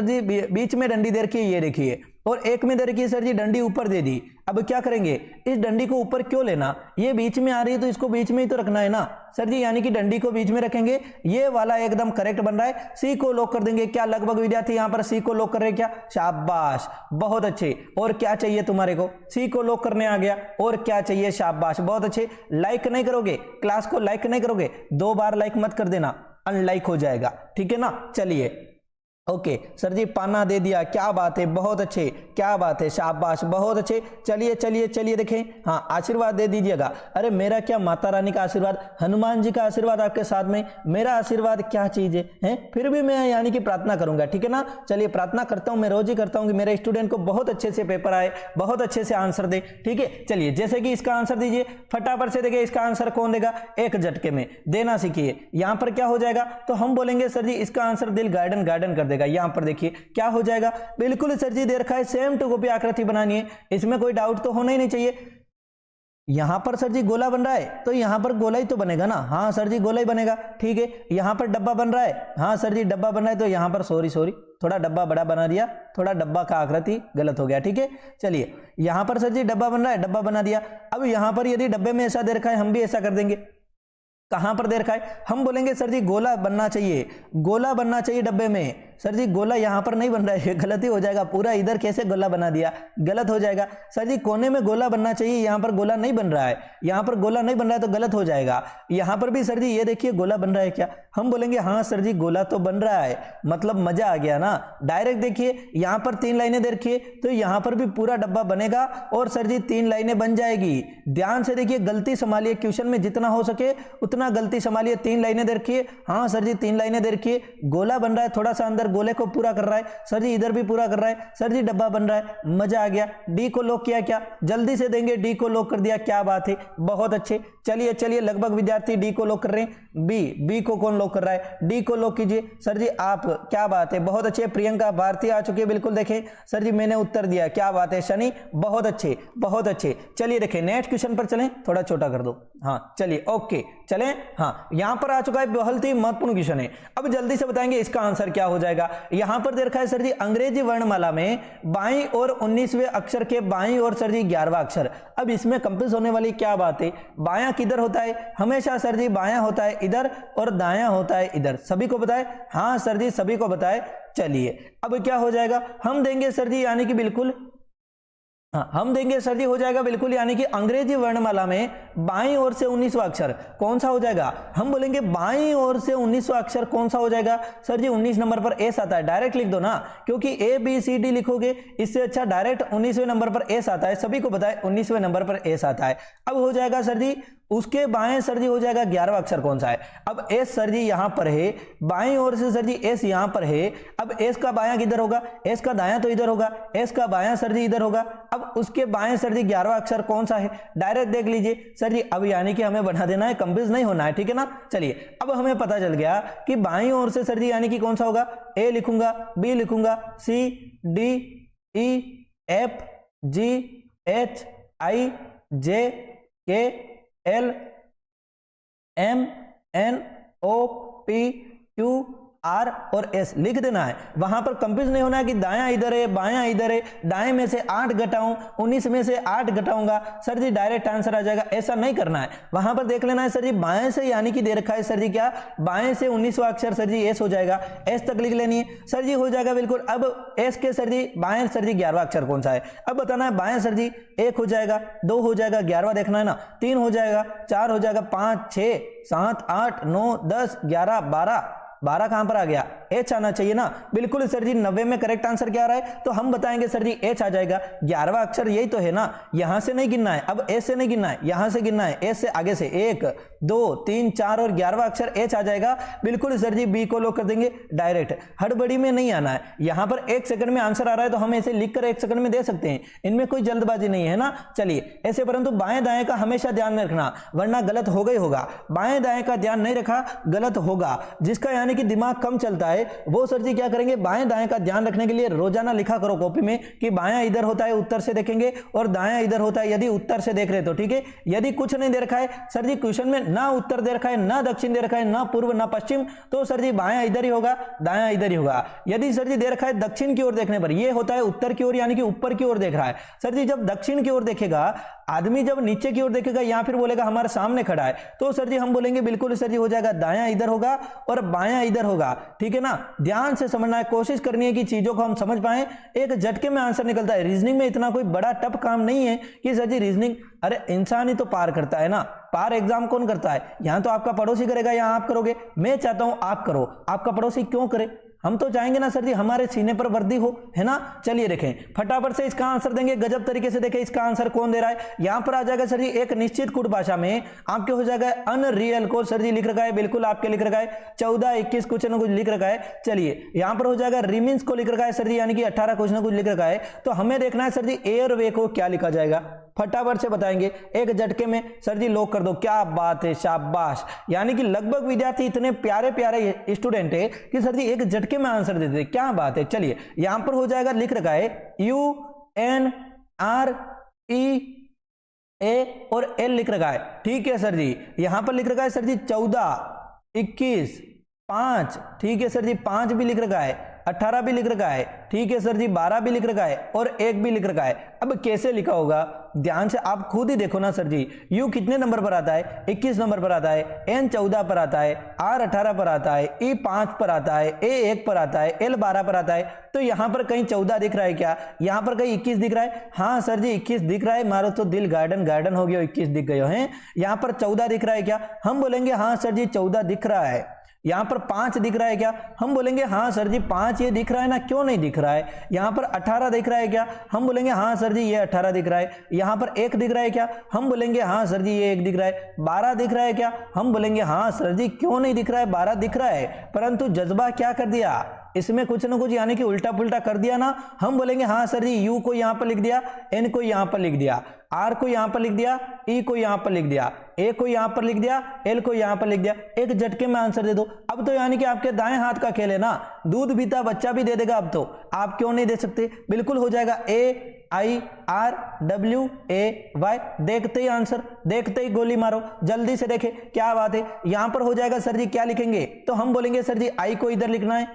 बीच में डंडी दे रखी है, ये देखिए, और एक में दे रखी है सर जी डंडी ऊपर दे दी। अब क्या करेंगे, इस डंडी को ऊपर क्यों लेना, ये बीच में आ रही है तो इसको बीच में ही तो रखना है ना सर जी, यानी कि डंडी को बीच में रखेंगे, ये वाला एकदम करेक्ट बन रहा है, सी को लॉक कर देंगे। क्या लगभग विद्यार्थी यहां पर सी को लॉक कर रहे, क्या शाबाश, बहुत अच्छे। और क्या चाहिए तुम्हारे को, सी को लॉक करने आ गया, और क्या चाहिए, शाबाश, बहुत अच्छे। लाइक नहीं करोगे, क्लास को लाइक नहीं करोगे, 2 बार लाइक मत कर देना, अनलाइक हो जाएगा, ठीक है ना। चलिए ओके सर जी पाना दे दिया, क्या बात है, बहुत अच्छे, क्या बात है, शाबाश, बहुत अच्छे। चलिए देखें, हाँ आशीर्वाद दे दीजिएगा। अरे मेरा क्या, माता रानी का आशीर्वाद, हनुमान जी का आशीर्वाद आपके साथ में, मेरा आशीर्वाद क्या चीज है, फिर भी मैं यानी कि प्रार्थना करूंगा, ठीक है ना। चलिए प्रार्थना करता हूं, मैं रोज ही करता हूं कि मेरे स्टूडेंट को बहुत अच्छे से पेपर आए, बहुत अच्छे से आंसर दे, ठीक है। चलिए जैसे कि इसका आंसर दीजिए, फटाफट से देखिए इसका आंसर कौन देगा, एक झटके में देना सीखिए। यहां पर क्या हो जाएगा, तो हम बोलेंगे सर जी इसका आंसर दिल गार्डन कर, यहां पर देखिए क्या हो जाएगा, बिल्कुल सर जी दे रखा है, सेम टू कॉपी आकृति बनानी है, इसमें कोई डाउट तो होना ही नहीं चाहिए। यहां पर सर जी गोला बन रहा है तो यहां पर गोला ही तो बनेगा ना, हाँ सर जी गोला ही बनेगा, ठीक है। यहां पर डब्बा बन रहा है, हाँ सर जी डब्बा बन रहा है, तो यहां पर सॉरी थोड़ा डब्बा बड़ा बना दिया, थोड़ा डब्बा का आकृति गलत हो गया, ठीक है। चलिए यहां पर सर जी डब्बा बन रहा है, डब्बा बना दिया। अब यहां पर यदि डब्बे में ऐसा दे रखा है, हम भी ऐसा कर देंगे, कहां पर दे रखा है? हम बोलेंगे सर जी गोला बनना चाहिए, गोला बनना चाहिए डब्बे में। सर जी गोला यहां पर नहीं बन रहा है, गलत ही हो जाएगा, पूरा इधर कैसे गोला बना दिया, गलत हो जाएगा। सर जी कोने में गोला बनना चाहिए, यहां पर गोला नहीं बन रहा है, यहां पर गोला नहीं बन रहा है तो गलत हो जाएगा। यहां पर भी सर जी ये देखिए गोला बन रहा है क्या? हम बोलेंगे हाँ सर जी गोला तो बन रहा है, मतलब मजा आ गया ना। डायरेक्ट देखिए यहां पर 3 लाइनें देखिए तो यहां पर भी पूरा डब्बा बनेगा और सर जी 3 लाइनें बन जाएगी। ध्यान से देखिए, गलती संभालिए, क्वेश्चन में जितना हो सके उतना गलती संभालिए। 3 लाइनें देखिए, हाँ सर जी 3 लाइनें देखिए, गोला बन रहा है, थोड़ा सा अंदर गोले को पूरा कर रहा है, सर जी इधर भी पूरा कर रहा है, सर जी डब्बा बन रहा है, मजा आ गया। डी को लॉक किया क्या? जल्दी से देंगे, डी को लॉक कर दिया, क्या बात है, बहुत अच्छे। चलिए चलिए, लगभग विद्यार्थी डी को लॉक कर रहे हैं। बी को कौन लॉक कर रहा है? डी को लॉक कीजिए सर जी आप, क्या बात है, बहुत अच्छे। प्रियंका भारती आ चुकी है, बिल्कुल देखें सर जी मैंने उत्तर दिया, क्या बात है। शनि बहुत अच्छे, बहुत अच्छे। चलिए देखें नेक्स्ट क्वेश्चन पर चलें, थोड़ा छोटा कर दो, हाँ चलिए ओके चलें। हाँ यहां पर आ चुका है, बहुत ही महत्वपूर्ण क्वेश्चन है। अब जल्दी से बताएंगे इसका आंसर क्या हो जाएगा। यहां पर दे रखा है सर जी अंग्रेजी वर्णमाला में बाईं और 19वें अक्षर के बाईं और सर जी 11वां अक्षर। अब इसमें कंफ्यूज होने वाली क्या बात है, बायां किधर होता है? हमेशा सर जी बायां होता है इधर और दायां होता है इधर, सभी को बताए? हाँ सर जी सभी को बताए। चलिए अब क्या हो जाएगा, हम देंगे सर जी यानी कि बिल्कुल, हाँ हम देंगे सर जी हो जाएगा बिल्कुल, यानी कि अंग्रेजी वर्णमाला में बाईं ओर से 19वां अक्षर कौन सा हो जाएगा? हम बोलेंगे बाईं ओर से 19वां अक्षर कौन सा हो जाएगा? सर जी 19 नंबर पर एस आता है, डायरेक्ट लिख दो ना, क्योंकि ए बी सी डी लिखोगे इससे अच्छा डायरेक्ट 19वें नंबर पर एस आता है, सभी को बताए 19वें नंबर पर एस आता है। अब हो जाएगा सर जी उसके बाएं सर जी हो जाएगा 11वां अक्षर कौन सा है? अब एस सर जी यहां पर है, बाईं ओर से सर जी एस यहां पर है। अब एस का बायां किधर होगा? एस का दायां तो इधर होगा, एस का बायां सर जी इधर होगा। अब उसके बाएं सर जी 11वां अक्षर कौन सा है? डायरेक्ट देख लीजिए सर जी, अब यानी कि हमें बना देना है, कंफ्यूज नहीं होना है, ठीक है ना। चलिए अब हमें पता चल गया कि बाईं ओर से सर जी यानी कि कौन सा होगा? ए लिखूंगा, बी लिखूंगा, C D E F G H I J K L M N O P Q R और एस लिख देना है। वहां पर कंफ्यूज नहीं होना है कि दायां इधर है बायां इधर है, दाएं में से 8 घटाऊं 19 में से 8 घटाऊंगा सर जी डायरेक्ट आंसर आ जाएगा, ऐसा नहीं करना है। वहां पर देख लेना है सर जी बाएं से यानी कि दे रखा है सर जी क्या, बाएं से 19वां अक्षर सर जी एस हो जाएगा, एस तक लिख लेनी है सर जी, हो जाएगा बिल्कुल। अब एस के सर जी बाएं सर जी 11वां अक्षर कौन सा है? अब बताना है बाएं सर जी 1 हो जाएगा, 2 हो जाएगा, 11वां देखना है ना, 3 हो जाएगा, 4 हो जाएगा, 5 6 7 8 9 10 11 12 कहां पर आ गया? एच आना चाहिए ना, बिल्कुल सर जी 90 में करेक्ट आंसर क्या आ रहा है? तो हम बताएंगे सर जी एच आ जाएगा। 11वां अक्षर यही तो है ना, यहां से नहीं गिनना है, अब एस से नहीं गिनना है, यहां से गिनना है, एस से आगे से 1 2 3 4 और 11वां अक्षर एच आ जाएगा। बिल्कुल सर जी बी को लॉक कर देंगे डायरेक्ट, हड़बड़ी में नहीं आना है। यहां पर 1 सेकंड में आंसर आ रहा है तो हम ऐसे लिखकर 1 सेकंड में दे सकते हैं, इनमें कोई जल्दबाजी नहीं है ना। चलिए ऐसे, परंतु बाएं दाएं का हमेशा ध्यान में रखना, वरना गलत होगा ही होगा। बाएं दाएं का ध्यान नहीं रखा गलत होगा। जिसका यानी कि दिमाग कम चलता है वो सर जी क्या करेंगे, बाएं दाएं का ध्यान रखने के लिए रोजाना लिखा करो कॉपी में कि बायां इधर होता है उत्तर से देखेंगे और दायां इधर होता है यदि उत्तर से देख रहे तो, ठीक है। यदि कुछ नहीं दे रखा है सर जी क्वेश्चन में, ना उत्तर दे रखा है, ना दक्षिण दे रखा है, ना पूर्व ना पश्चिम, तो सर जी बायां इधर ही होगा, दायां इधर ही होगा। यदि सर जी दे रखा है दक्षिण की ओर देखने पर, यह होता है उत्तर की ओर यानी कि ऊपर की ओर देख रहा है। सर जी जब दक्षिण की ओर देखेगा आदमी, जब नीचे की ओर देखेगा या फिर बोलेगा हमारे सामने खड़ा है, तो सर जी हम बोलेंगे बिल्कुल सर जी हो जाएगा दायां इधर होगा और बायां इधर होगा, ठीक है ना। ध्यान से समझना है, कोशिश करनी है कि चीजों को हम समझ पाए, एक झटके में आंसर निकलता है। रीजनिंग में इतना कोई बड़ा टफ काम नहीं है कि सर जी रीजनिंग, अरे इंसान ही तो पार करता है ना, पार एग्जाम कौन करता है? यहां तो आपका पड़ोसी करेगा, यहां आप करोगे। मैं चाहता हूं आप करो, आपका पड़ोसी क्यों करे? हम तो चाहेंगे ना सर जी हमारे सीने पर वर्दी हो, है ना। चलिए देखें फटाफट से इसका आंसर देंगे, गजब तरीके से देखें इसका आंसर कौन दे रहा है। यहां पर आ जाएगा सर जी एक निश्चित कुट भाषा में आपके हो जाएगा अनरियल को सर जी लिख रखा है, बिल्कुल आपके लिख रखा है 14 21 कुछ न कुछ लिख रखा है। चलिए यहां पर हो जाएगा रिमीन्स को लिख रखा है सर जी, यानी कि 18 कुछ न कुछ लिख रखा है। तो हमें देखना है सर जी एयरवे को क्या लिखा जाएगा, फटाफट से बताएंगे एक झटके में सर जी लॉक कर दो। क्या बात है, शाबाश। यानी कि लगभग विद्यार्थी इतने प्यारे प्यारे स्टूडेंट है कि सर जी एक झटके में आंसर देते हैं, क्या बात है। चलिए यहां पर हो जाएगा लिख रखा है UNREA और L लिख रखा है, ठीक है सर जी। यहां पर लिख रखा है सर जी 14 21 5, ठीक है सर जी 5 भी लिख रखा है, 18 भी लिख रखा है, ठीक है सर जी, 12 भी लिख रखा है और 1 भी लिख रखा है। अब कैसे लिखा होगा ध्यान से आप खुद ही देखो ना सर जी। यू कितने नंबर पर आता है? 21 नंबर पर आता है, एन 14 पर आता है, आर 18 पर आता है, ई 5 पर आता है, ए 1 पर आता है, एल 12 पर आता है। तो यहां पर कहीं 14 दिख रहा है क्या? यहां पर कहीं 21 दिख रहा है? हाँ सर जी 21 दिख रहा है, मारो तो दिल गार्डन गार्डन हो गया, 21 दिख गए हैं। यहां पर 14 दिख रहा है क्या? हम बोलेंगे हाँ सर जी 14 दिख रहा है। यहां पर 5 दिख रहा है क्या? हम बोलेंगे हाँ सर जी 5 ये दिख रहा है ना, क्यों नहीं दिख रहा है? यहां पर 18 दिख रहा है क्या? हम बोलेंगे हाँ सर जी ये 18 दिख रहा है। यहां पर 1 दिख रहा है क्या? हम बोलेंगे हाँ सर जी ये 1 दिख रहा है। 12 दिख रहा है क्या? हम बोलेंगे हाँ सर जी क्यों नहीं दिख रहा है, 12 दिख रहा है। परंतु जज्बा क्या कर दिया, इसमें कुछ ना कुछ यानी कि उल्टा पुल्टा कर दिया ना। हम बोलेंगे हाँ सर जी यू को यहां पर लिख दिया, एन को यहां पर लिख दिया, आर को यहां पर लिख दिया, ई को यहां पर लिख दिया, ए को यहां पर लिख दिया, एल को यहां पर लिख दिया, एक झटके में आंसर दे दो। अब तो यानी कि आपके दाएं हाथ का खेल है ना, दूध पीता बच्चा भी दे देगा। अब तो आप क्यों नहीं दे सकते? बिल्कुल हो जाएगा AIRWAY। देखते ही आंसर, देखते ही गोली मारो, जल्दी से देखे क्या बात है। यहां पर हो जाएगा सर जी क्या लिखेंगे? तो हम बोलेंगे सर जी आई को इधर लिखना है,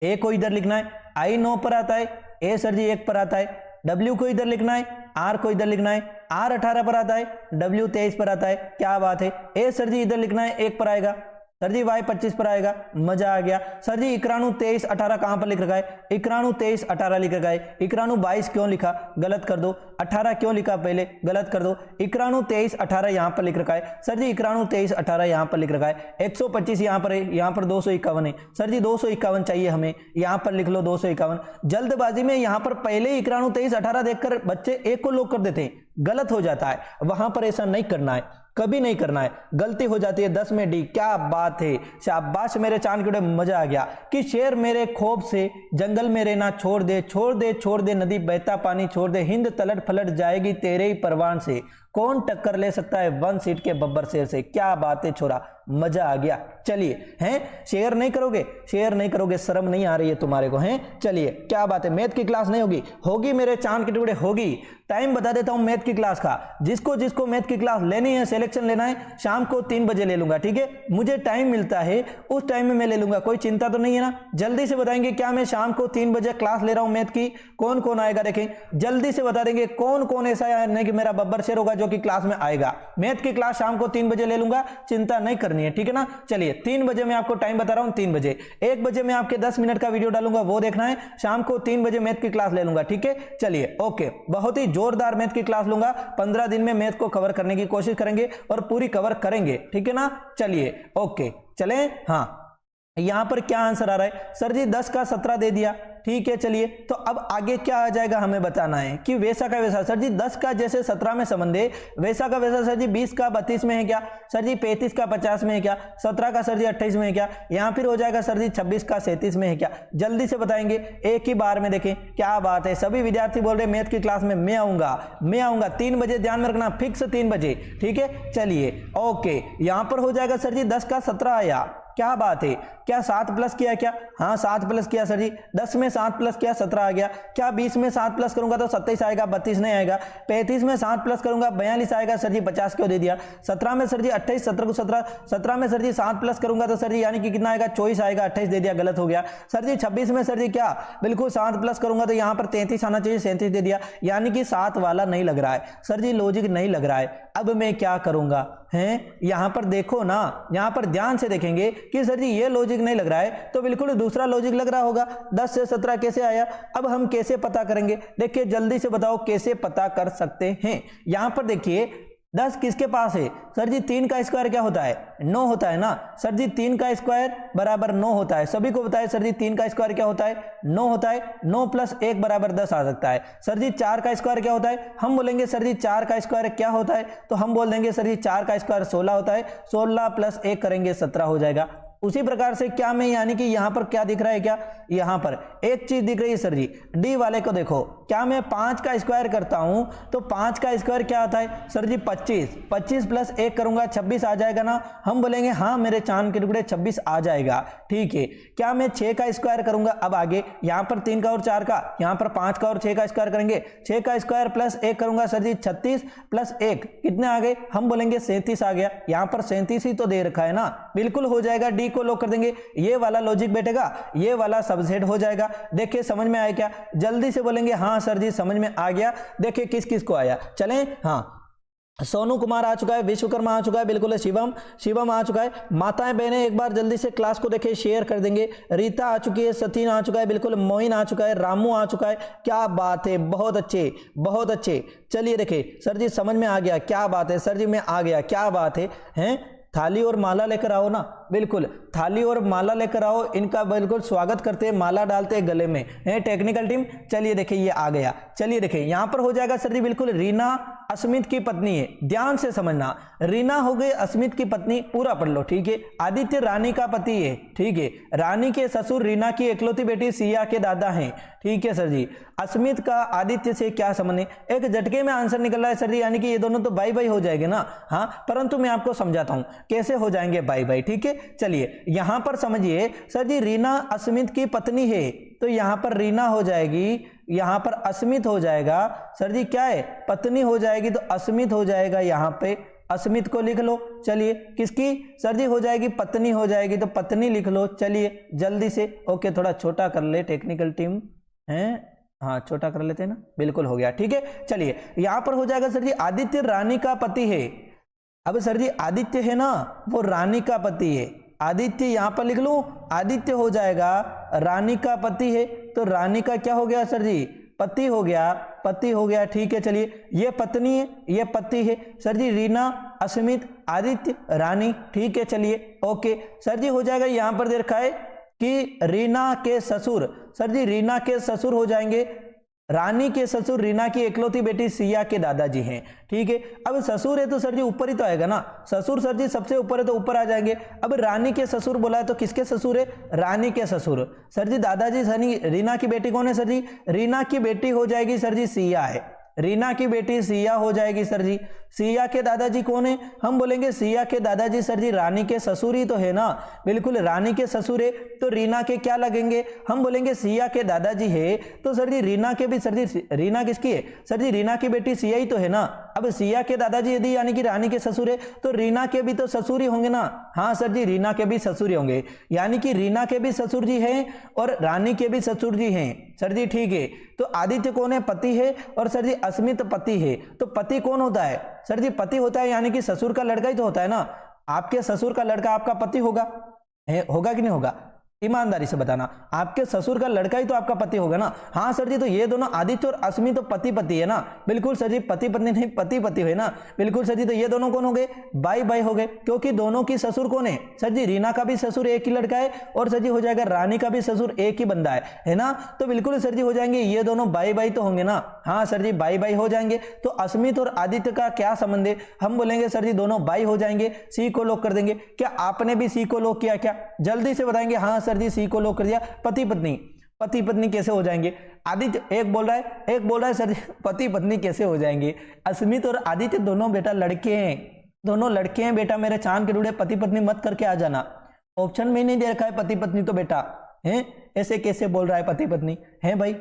ए को इधर लिखना है, आई 9 पर आता है, ए सर जी 1 पर आता है, डब्ल्यू को इधर लिखना है, आर को इधर लिखना है, आर 18 पर आता है, डब्ल्यू 23 पर आता है, क्या बात है। ए सर जी इधर लिखना है, 1 पर आएगा, सर जी वाई 25 पर आएगा, मजा आ गया। सर जी 91 23 18 कहां पर लिख रखा है? 91 23 18 लिख रखा है। 91 22 क्यों लिखा? गलत कर दो। 18 क्यों लिखा पहले? गलत कर दो। 91 23 18 यहां पर लिख रखा है। सर जी 91 23 18 यहां पर लिख रखा है। 125 यहां पर है, यहां पर 251 है। सर जी 251 चाहिए हमें, यहां पर लिख लो 251। जल्दबाजी में यहां पर पहले 91 23 18 देखकर बच्चे 1 को लॉक कर देते हैं, गलत हो जाता है। वहां पर ऐसा नहीं करना है, कभी नहीं करना है, गलती हो जाती है। 10 में डी, क्या बात है, शाबाश मेरे चांद के, मजा आ गया। कि शेर मेरे खौफ से जंगल में रहना छोड़ दे, छोड़ दे छोड़ दे नदी बहता पानी छोड़ दे, हिंद तलट फलट जाएगी तेरे ही परवान से, कौन टक्कर ले सकता है 1 सीट के बब्बर शेर से। क्या बात है छोरा, मजा आ गया। चलिए हैं, शेयर नहीं करोगे, शेयर नहीं करोगे, शर्म नहीं आ रही है तुम्हारे को? हैं चलिए, क्या बात है। मैथ की क्लास नहीं होगी? होगी मेरे चांद के टुकड़े, होगी। टाइम बता देता हूं मैथ की क्लास का। जिसको जिसको मैथ की क्लास लेनी है, सिलेक्शन लेना है, शाम को 3 बजे ले लूंगा, ठीक है? मुझे टाइम मिलता है उस टाइम में मैं ले लूंगा, कोई चिंता तो नहीं है ना? जल्दी से बताएंगे क्या मैं शाम को 3 बजे क्लास ले रहा हूं मैथ की? कौन कौन आएगा देखें, जल्दी से बता देंगे कौन कौन ऐसा है कि मेरा बब्बर शेर होगा जो कि क्लास में आएगा। मैथ की क्लास शाम को 3 बजे ले लूंगा, चिंता नहीं करनी है, ठीक है ना? चलिए 3 बजे मैं आपको टाइम बता रहा हूं, 3 बजे। 1 बजे मैं आपके 10 मिनट का वीडियो डालूंगा, वो देखना है। शाम को 3 बजे मैथ की क्लास ले लूंगा, ठीक है? चलिए ओके, बहुत ही जोरदार मैथ की क्लास लूंगा। 15 दिन में मैथ को कवर करने की कोशिश करेंगे और पूरी कवर करेंगे, ठीक है ना? चलिए ओके, चलें। हाँ यहां पर क्या आंसर आ रहा है? सर जी 10 का 17 दे दिया, ठीक है। चलिए तो अब आगे क्या आ जाएगा हमें बताना है कि वैसा का वैसा। सर जी 10 का जैसे 17 में संबंध है, वैसा का वैसा। सर जी 20 का 32 में है क्या? सर जी 35 का 50 में है क्या? 17 का सर जी 28 में है क्या? यहां फिर हो जाएगा सर जी 26 का 37 में है क्या? जल्दी से बताएंगे, एक ही बार में देखें। क्या बात है, सभी विद्यार्थी बोल रहे मैथ की क्लास में मैं आऊंगा, मैं आऊंगा 3 बजे, ध्यान में रखना, फिक्स 3 बजे, ठीक है? चलिए ओके, यहां पर हो जाएगा सर जी 10 का 17 आया, क्या बात है। क्या 7 प्लस किया क्या? हाँ 7 प्लस किया सर जी। 10 में 7 प्लस किया, 17 आ गया। क्या 20 में 7 प्लस करूंगा तो 27 आएगा, 32 नहीं आएगा। 35 में 7 प्लस करूंगा 42 आएगा, सर जी 50 क्यों दे दिया। 17 में सर जी 28, 17 को 17, 17 में सर जी 7 प्लस करूंगा तो सर जी यानी कि कितना आएगा, 24 आएगा, 28 दे दिया, गलत हो गया। सर जी 26 में सर जी क्या, बिल्कुल 7 प्लस करूंगा तो यहाँ पर 33 आना चाहिए, 37 दे दिया, यानी कि 7 वाला नहीं लग रहा है सर जी, लॉजिक नहीं लग रहा है। अब मैं क्या करूंगा हैं, यहां पर देखो ना, यहां पर ध्यान से देखेंगे कि सर जी ये लॉजिक नहीं लग रहा है तो बिल्कुल दूसरा लॉजिक लग रहा होगा। 10 से 17 कैसे आया? अब हम कैसे पता करेंगे? देखिए जल्दी से बताओ कैसे पता कर सकते हैं। यहां पर देखिए 10 किसके पास है? सर जी 3 का स्क्वायर क्या होता है? 9 होता है ना। सर जी 3 का स्क्वायर बराबर 9 होता है, सभी को बताए सर जी 3 का स्क्वायर क्या होता है? 9 होता है। 9 प्लस 1 बराबर 10 आ सकता है। सर जी 4 का स्क्वायर क्या होता है? हम बोलेंगे सर जी 4 का स्क्वायर क्या होता है, तो हम बोल देंगे सर जी 4 का स्क्वायर 16 होता है। 16 प्लस 1 करेंगे 17 हो जाएगा। उसी प्रकार से क्या मैं यानी कि यहां पर क्या दिख रहा है, क्या यहां पर एक चीज दिख रही है सर जी, डी वाले को देखो क्या मैं 5 का स्क्वायर करता हूं तो 5 का स्क्वायर क्या आता है सर जी 25, 25 प्लस 1 करूंगा 26 आ जाएगा ना। हम बोलेंगे हाँ मेरे चांद के टुकड़े 26 आ जाएगा, ठीक है। क्या मैं 6 का स्क्वायर करूंगा, अब आगे यहाँ पर 3 का और 4 का, यहाँ पर 5 का और 6 का स्क्वायर करेंगे, 6 का स्क्वायर प्लस 1 करूंगा सर जी 36 प्लस 1 कितने आ गए, हम बोलेंगे 37 आ गया। यहाँ पर 37 ही तो दे रखा है ना, बिल्कुल हो जाएगा, डी को लॉक कर देंगे। ये वाला लॉजिक बैठेगा, ये वाला सबसेट हो जाएगा। देखिए समझ में आया क्या, जल्दी से बोलेंगे हाँ सर जी समझ में आ गया। देखिए किस किस को आया, चलें। हाँ सोनू कुमार आ चुका है, विश्वकर्मा आ चुका है, बिल्कुल शिवम आ चुका है। माताएं बहनें एक बार जल्दी से क्लास को देखें, शेयर कर देंगे। रीता आ चुकी है, सतीन आ चुका है, बिल्कुल मोइन आ चुका है, रामू आ चुका है। क्या बात है, बहुत अच्छे बहुत अच्छे। चलिए देखिए सर जी समझ में आ गया, क्या बात है सर जी में आ गया, क्या बात है। हैं थाली और माला लेकर आओ ना, बिल्कुल थाली और माला लेकर आओ, इनका बिल्कुल स्वागत करते हैं, माला डालते हैं गले में, है टेक्निकल टीम। चलिए देखिए ये आ गया, चलिए देखिए यहां पर हो जाएगा सर जी बिल्कुल रीना अस्मित की पत्नी है, ध्यान से समझना। रीना हो गई अस्मित की पत्नी, पूरा पढ़ लो, ठीक है। आदित्य रानी का पति है, ठीक है। रानी के ससुर रीना की इकलौती बेटी सिया के दादा हैं, ठीक है सर जी। अस्मित का आदित्य से क्या संबंध है, एक झटके में आंसर निकल रहा है सर जी, यानी कि ये दोनों तो बाई बाई हो जाएंगे ना। हाँ परंतु मैं आपको समझाता हूं कैसे हो जाएंगे बाई बाई, ठीक है। चलिए यहां पर समझिए सर जी, रीना अस्मित की पत्नी है, तो यहां पर रीना हो जाएगी, यहां पर अस्मित हो जाएगा सर जी, क्या है पत्नी हो जाएगी, तो अस्मित हो जाएगा, यहां पे अस्मित को लिख लो। चलिए किसकी सर जी हो जाएगी, पत्नी हो जाएगी, तो पत्नी लिख लो। चलिए जल्दी से, ओके थोड़ा छोटा कर ले टेक्निकल टीम, है हाँ छोटा कर लेते हैं ना, बिल्कुल हो गया, ठीक है। चलिए यहां पर हो जाएगा सर जी, आदित्य रानी का पति है। अब सर जी आदित्य है ना, वो रानी का पति है, आदित्य यहां पर लिख लूं, आदित्य हो जाएगा रानी का पति है, तो रानी का क्या हो गया सर जी, पति हो गया, पति हो गया, ठीक है। चलिए ये पत्नी है, ये पति है सर जी, रीना अस्मित आदित्य रानी, ठीक है। चलिए ओके सर जी हो जाएगा, यहां पर दे रखा है कि रीना के ससुर, सर जी रीना के ससुर हो जाएंगे, रानी के ससुर रीना की इकलौती बेटी सिया के दादाजी हैं, ठीक है। अब ससुर है तो सर जी ऊपर ही तो आएगा ना, ससुर सर जी सबसे ऊपर है तो ऊपर आ जाएंगे। अब रानी के ससुर बोला है तो किसके ससुर है, रानी के ससुर। सर जी दादाजी सनी रीना की बेटी कौन है सर जी, रीना की बेटी हो जाएगी सर जी सिया है, रीना की बेटी सिया हो जाएगी सर जी। सिया के दादाजी कौन है, हम बोलेंगे सिया के दादाजी सर जी रानी के ससुर ही तो है ना, बिल्कुल रानी के ससुर है, तो रीना के क्या लगेंगे, हम बोलेंगे सिया के दादाजी है, तो सर जी रीना के भी सर जी, रीना किसकी है सर जी, रीना की बेटी सिया ही तो है ना। अब सिया के दादाजी यदि यानी कि रानी के ससुर है, तो रीना के भी तो ससुर ही होंगे ना। हाँ सर जी रीना के भी ससुर ही होंगे, यानी कि रीना के भी ससुर जी हैं और रानी के भी ससुर जी हैं सर जी, ठीक है। तो आदित्य कौन है, पति है, और सर जी अस्मित पति है, तो पति कौन होता है सर जी, पति होता है यानी कि ससुर का लड़का ही तो होता है ना, आपके ससुर का लड़का आपका पति होगा, होगा कि नहीं होगा, ईमानदारी से बताना, आपके ससुर का लड़का ही तो आपका पति होगा ना। हाँ सर जी, तो ये दोनों आदित्य और अस्मित तो पति पति है ना, बिल्कुल सर जी, पति पत्नी नहीं पति पति है ना, बिल्कुल सर जी। तो ये दोनों कौन हो गए, बाई बाई हो गए, क्योंकि दोनों की ससुर कौन है सर जी, रीना का भी ससुर एक ही लड़का है, और सर जी हो जाएगा रानी का भी ससुर एक ही बंदा है ना। तो बिल्कुल सर जी हो जाएंगे, ये दोनों बाई बाई तो होंगे ना। हाँ सर जी बाई बाई हो जाएंगे, तो अस्मित और आदित्य का क्या संबंध है, हम बोलेंगे सर जी दोनों बाई हो जाएंगे, सी को लॉक कर देंगे। क्या आपने भी सी को लॉक किया क्या, जल्दी से बताएंगे। हाँ सर जी सी को लॉक कर दिया। पति पत्नी, पति पत्नी कैसे हो जाएंगे, आदित्य एक बोल रहा है सर पति पत्नी कैसे हो जाएंगे। अस्मित और आदित्य दोनों बेटा लड़के हैं, दोनों लड़के हैं बेटा, मेरे चांद के टुकड़े पति पत्नी मत करके आ जाना, ऑप्शन में नहीं दे रखा है पति पत्नी, तो बेटा है ऐसे कैसे बोल रहा है पति पत्नी है भाई,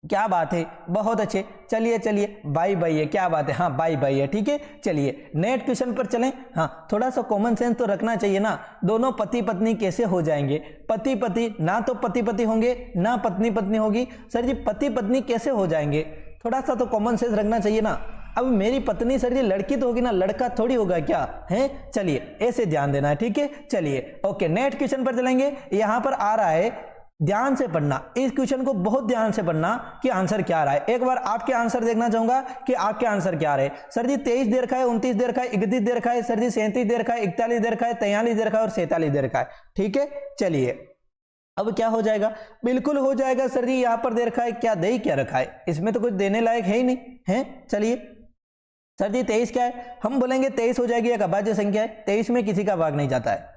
क्या बात है, बहुत अच्छे। चलिए चलिए बाई बाई है, क्या बात है, हाँ बाई बाई है, ठीक है। चलिए नेक्स्ट क्वेश्चन पर चलें। हाँ थोड़ा सा कॉमन सेंस तो रखना चाहिए ना, दोनों पति पत्नी कैसे हो जाएंगे, पति पति ना तो पति पति होंगे ना पत्नी पत्नी होगी, सर जी पति पत्नी कैसे हो जाएंगे, थोड़ा सा तो कॉमन सेंस रखना चाहिए ना। अब मेरी पत्नी सर जी लड़की तो होगी ना, लड़का थोड़ी होगा क्या है, चलिए ऐसे ध्यान देना है, ठीक है। चलिए ओके नेक्स्ट क्वेश्चन पर चलेंगे। यहां पर आ रहा है, ध्यान से पढ़ना, इस क्वेश्चन को बहुत ध्यान से पढ़ना कि आंसर क्या आ रहा है। एक बार आपके आंसर देखना चाहूंगा कि आपके आंसर क्या आ रहे हैं। सर जी 23 दे रखा है, 29 दे रखा है, 31 दे रखा है, सर जी 37 दे रखा है, 41 दे रखा है, 43 दे रखा है और 47 दे रखा है, ठीक है। चलिए अब क्या हो जाएगा, बिल्कुल हो जाएगा सर जी, यहां पर दे रखा है, क्या दे क्या रखा है, इसमें तो कुछ देने लायक है ही नहीं है। चलिए सर जी 23 क्या है, हम बोलेंगे 23 हो जाएगी, एक अभाज्य संख्या है, 23 में किसी का भाग नहीं जाता है।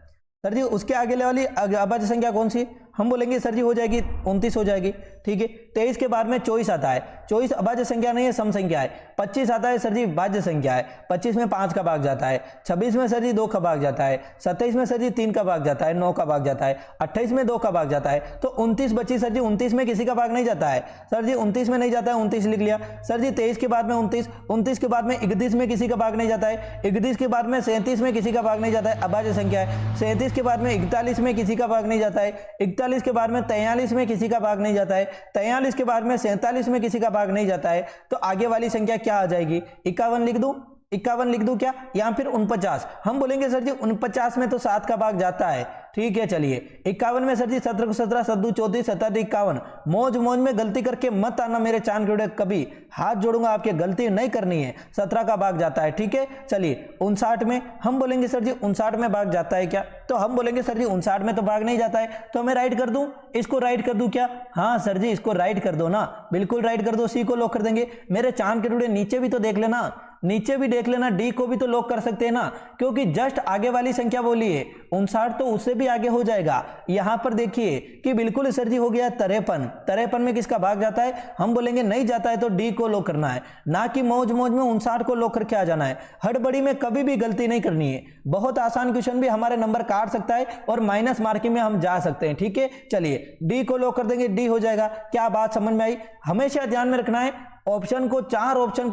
सर जी उसके आगे वाली अभाज्य संख्या कौन सी, हम बोलेंगे सर जी हो जाएगी 29 हो जाएगी, ठीक है। 23 के बाद में 24 आता है, 24 अभाज्य संख्या नहीं है, सम संख्या है। 25 आता है सर जी भाज्य संख्या है, 25 में 5 का भाग जाता है। 26 में सर जी 2 का भाग जाता है। 27 में सर जी 3 का भाग जाता है, 9 का भाग जाता है। 28 में 2 का भाग जाता है, तो 29 बची सर जी। 29 में किसी का भाग नहीं जाता है सर जी, 29 में नहीं जाता है, 29 लिख लिया सर जी। 23 के बाद में 29, 29 के बाद में 31 में किसी का भाग नहीं जाता है, 31 के बाद में 37 में किसी का भाग नहीं जाता है, अभाज्य संख्या है। 37 के बाद में 41 में किसी का भाग नहीं जाता है, 41 के बाद में 43 में किसी का भाग नहीं जाता है, 43 के बाद में 47 में किसी का भाग नहीं जाता है। तो आगे वाली संख्या क्या आ जाएगी? 51 लिख दूं, 51 लिख दूं क्या, या फिर 49? हम बोलेंगे सर जी 49 में तो 7 का भाग जाता है, ठीक है। चलिए 51 में सर जी 17 को 17, 7 34, 17 51। मौज मौज में गलती करके मत आना मेरे चांद के कभी, हाथ जोड़ूंगा आपके, गलती नहीं करनी है। 17 का भाग जाता है, ठीक है। चलिए 59 में हम बोलेंगे सर जी 59 में भाग जाता है क्या, तो हम बोलेंगे सर जी 59 में तो भाग नहीं जाता है, तो मैं राइट कर दूं, इसको राइट कर दूं क्या? हाँ सर जी इसको राइट कर दो ना, बिल्कुल राइट कर दो, सी को लॉक कर देंगे। मेरे चांद के टुकड़े नीचे भी तो देख लेना, नीचे भी देख लेना, डी को भी तो लॉक कर सकते हैं ना, क्योंकि जस्ट आगे वाली संख्या बोली है 59, तो उससे भी आगे हो जाएगा। यहां पर देखिए कि बिल्कुल सर जी हो गया 53, 53 में किसका भाग जाता है? हम बोलेंगे नहीं जाता है, तो डी को लॉक करना है, ना कि मौज मौज में 59 को लॉक करके आ जाना है। हड़बड़ी में कभी भी गलती नहीं करनी है। बहुत आसान क्वेश्चन भी हमारे नंबर काट सकता है और माइनस मार्किंग में हम जा सकते हैं, ठीक है। चलिए डी को लॉक कर देंगे, डी हो जाएगा। क्या बात समझ में आई? हमेशा ध्यान में रखना है, ऑप्शन को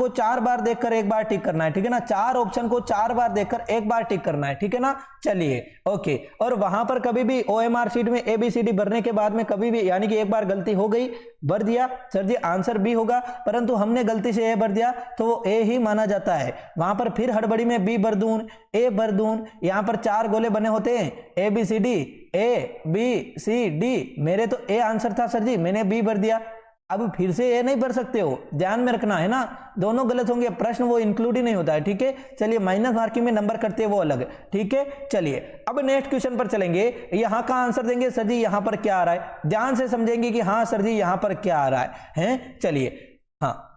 4 बार देखकर एक बार टिक करना है, ठीक है ना। 4 ऑप्शन को 4 बार देखकर एक बार टिक करना है, ठीक है ना। चलिए ओके, और वहां पर कभी भी ओएमआर शीट में एबीसीडी भरने के बाद में कभी भी, यानी कि एक बार गलती हो गई, भर दिया सर जी आंसर बी होगा, परंतु हमने गलती से ए भर दिया तो वो ए ही माना जाता है। वहां पर फिर हड़बड़ी में बी भर दूं, ए भर दूं, यहां पर 4 गोले बने होते हैं, A B C D, A B C D, मेरे तो ए आंसर था सर जी, मैंने बी भर दिया। अब फिर से ये नहीं भर सकते हो, ध्यान में रखना है ना, दोनों गलत होंगे, प्रश्न वो इंक्लूड ही नहीं होता है, ठीक है। चलिए माइनस मार्किंग में नंबर करते हैं वो अलग, ठीक है। चलिए अब नेक्स्ट क्वेश्चन पर चलेंगे। यहां का आंसर देंगे सर जी यहां पर क्या आ रहा है, ध्यान से समझेंगे कि हाँ सर जी यहां पर क्या आ रहा है। चलिए हाँ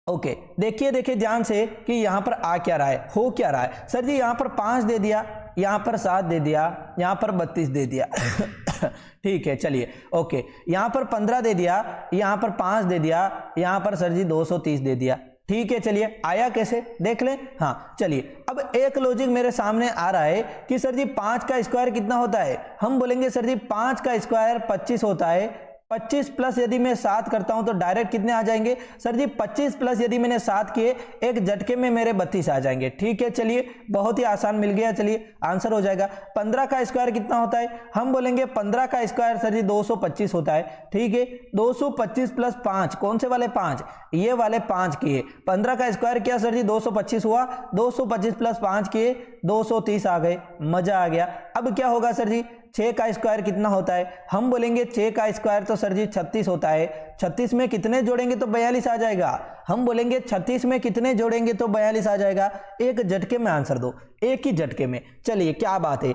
ओके, देखिए देखिए ध्यान से कि यहां पर आ क्या रहा है, हो क्या रहा है। सर जी यहां पर 5 दे दिया, यहां पर 7 दे दिया, यहां पर 32 दे दिया ठीक है। चलिए ओके, यहां पर 15 दे दिया, यहां पर 5 दे दिया, यहां पर सर जी 230 दे दिया, ठीक है। चलिए आया कैसे देख लें। हाँ चलिए, अब एक लॉजिक मेरे सामने आ रहा है कि सर जी 5 का स्क्वायर कितना होता है। हम बोलेंगे सर जी 5 का स्क्वायर 25 होता है। 25 प्लस यदि मैं 7 करता हूं तो डायरेक्ट कितने आ जाएंगे सर जी? 25 प्लस यदि मैंने 7 किए, एक झटके में मेरे 32 आ जाएंगे, ठीक है। चलिए बहुत ही आसान मिल गया, चलिए आंसर हो जाएगा। 15 का स्क्वायर कितना होता है? हम बोलेंगे 15 का स्क्वायर सर जी 225 होता है, ठीक है। 225 प्लस 5, कौन से वाले 5? ये वाले 5 किए, 15 का स्क्वायर किया सर जी 225 हुआ, 225 प्लस 5 किए 230 आ गए, मजा आ गया। अब क्या होगा सर जी? 6 का स्क्वायर कितना होता है? हम बोलेंगे 6 का स्क्वायर तो सर जी 36 होता है। 36 में कितने जोड़ेंगे तो 42 आ जाएगा। हम बोलेंगे 36 में कितने जोड़ेंगे तो 42 आ जाएगा। एक झटके में आंसर दो, एक ही झटके में। चलिए क्या बात है,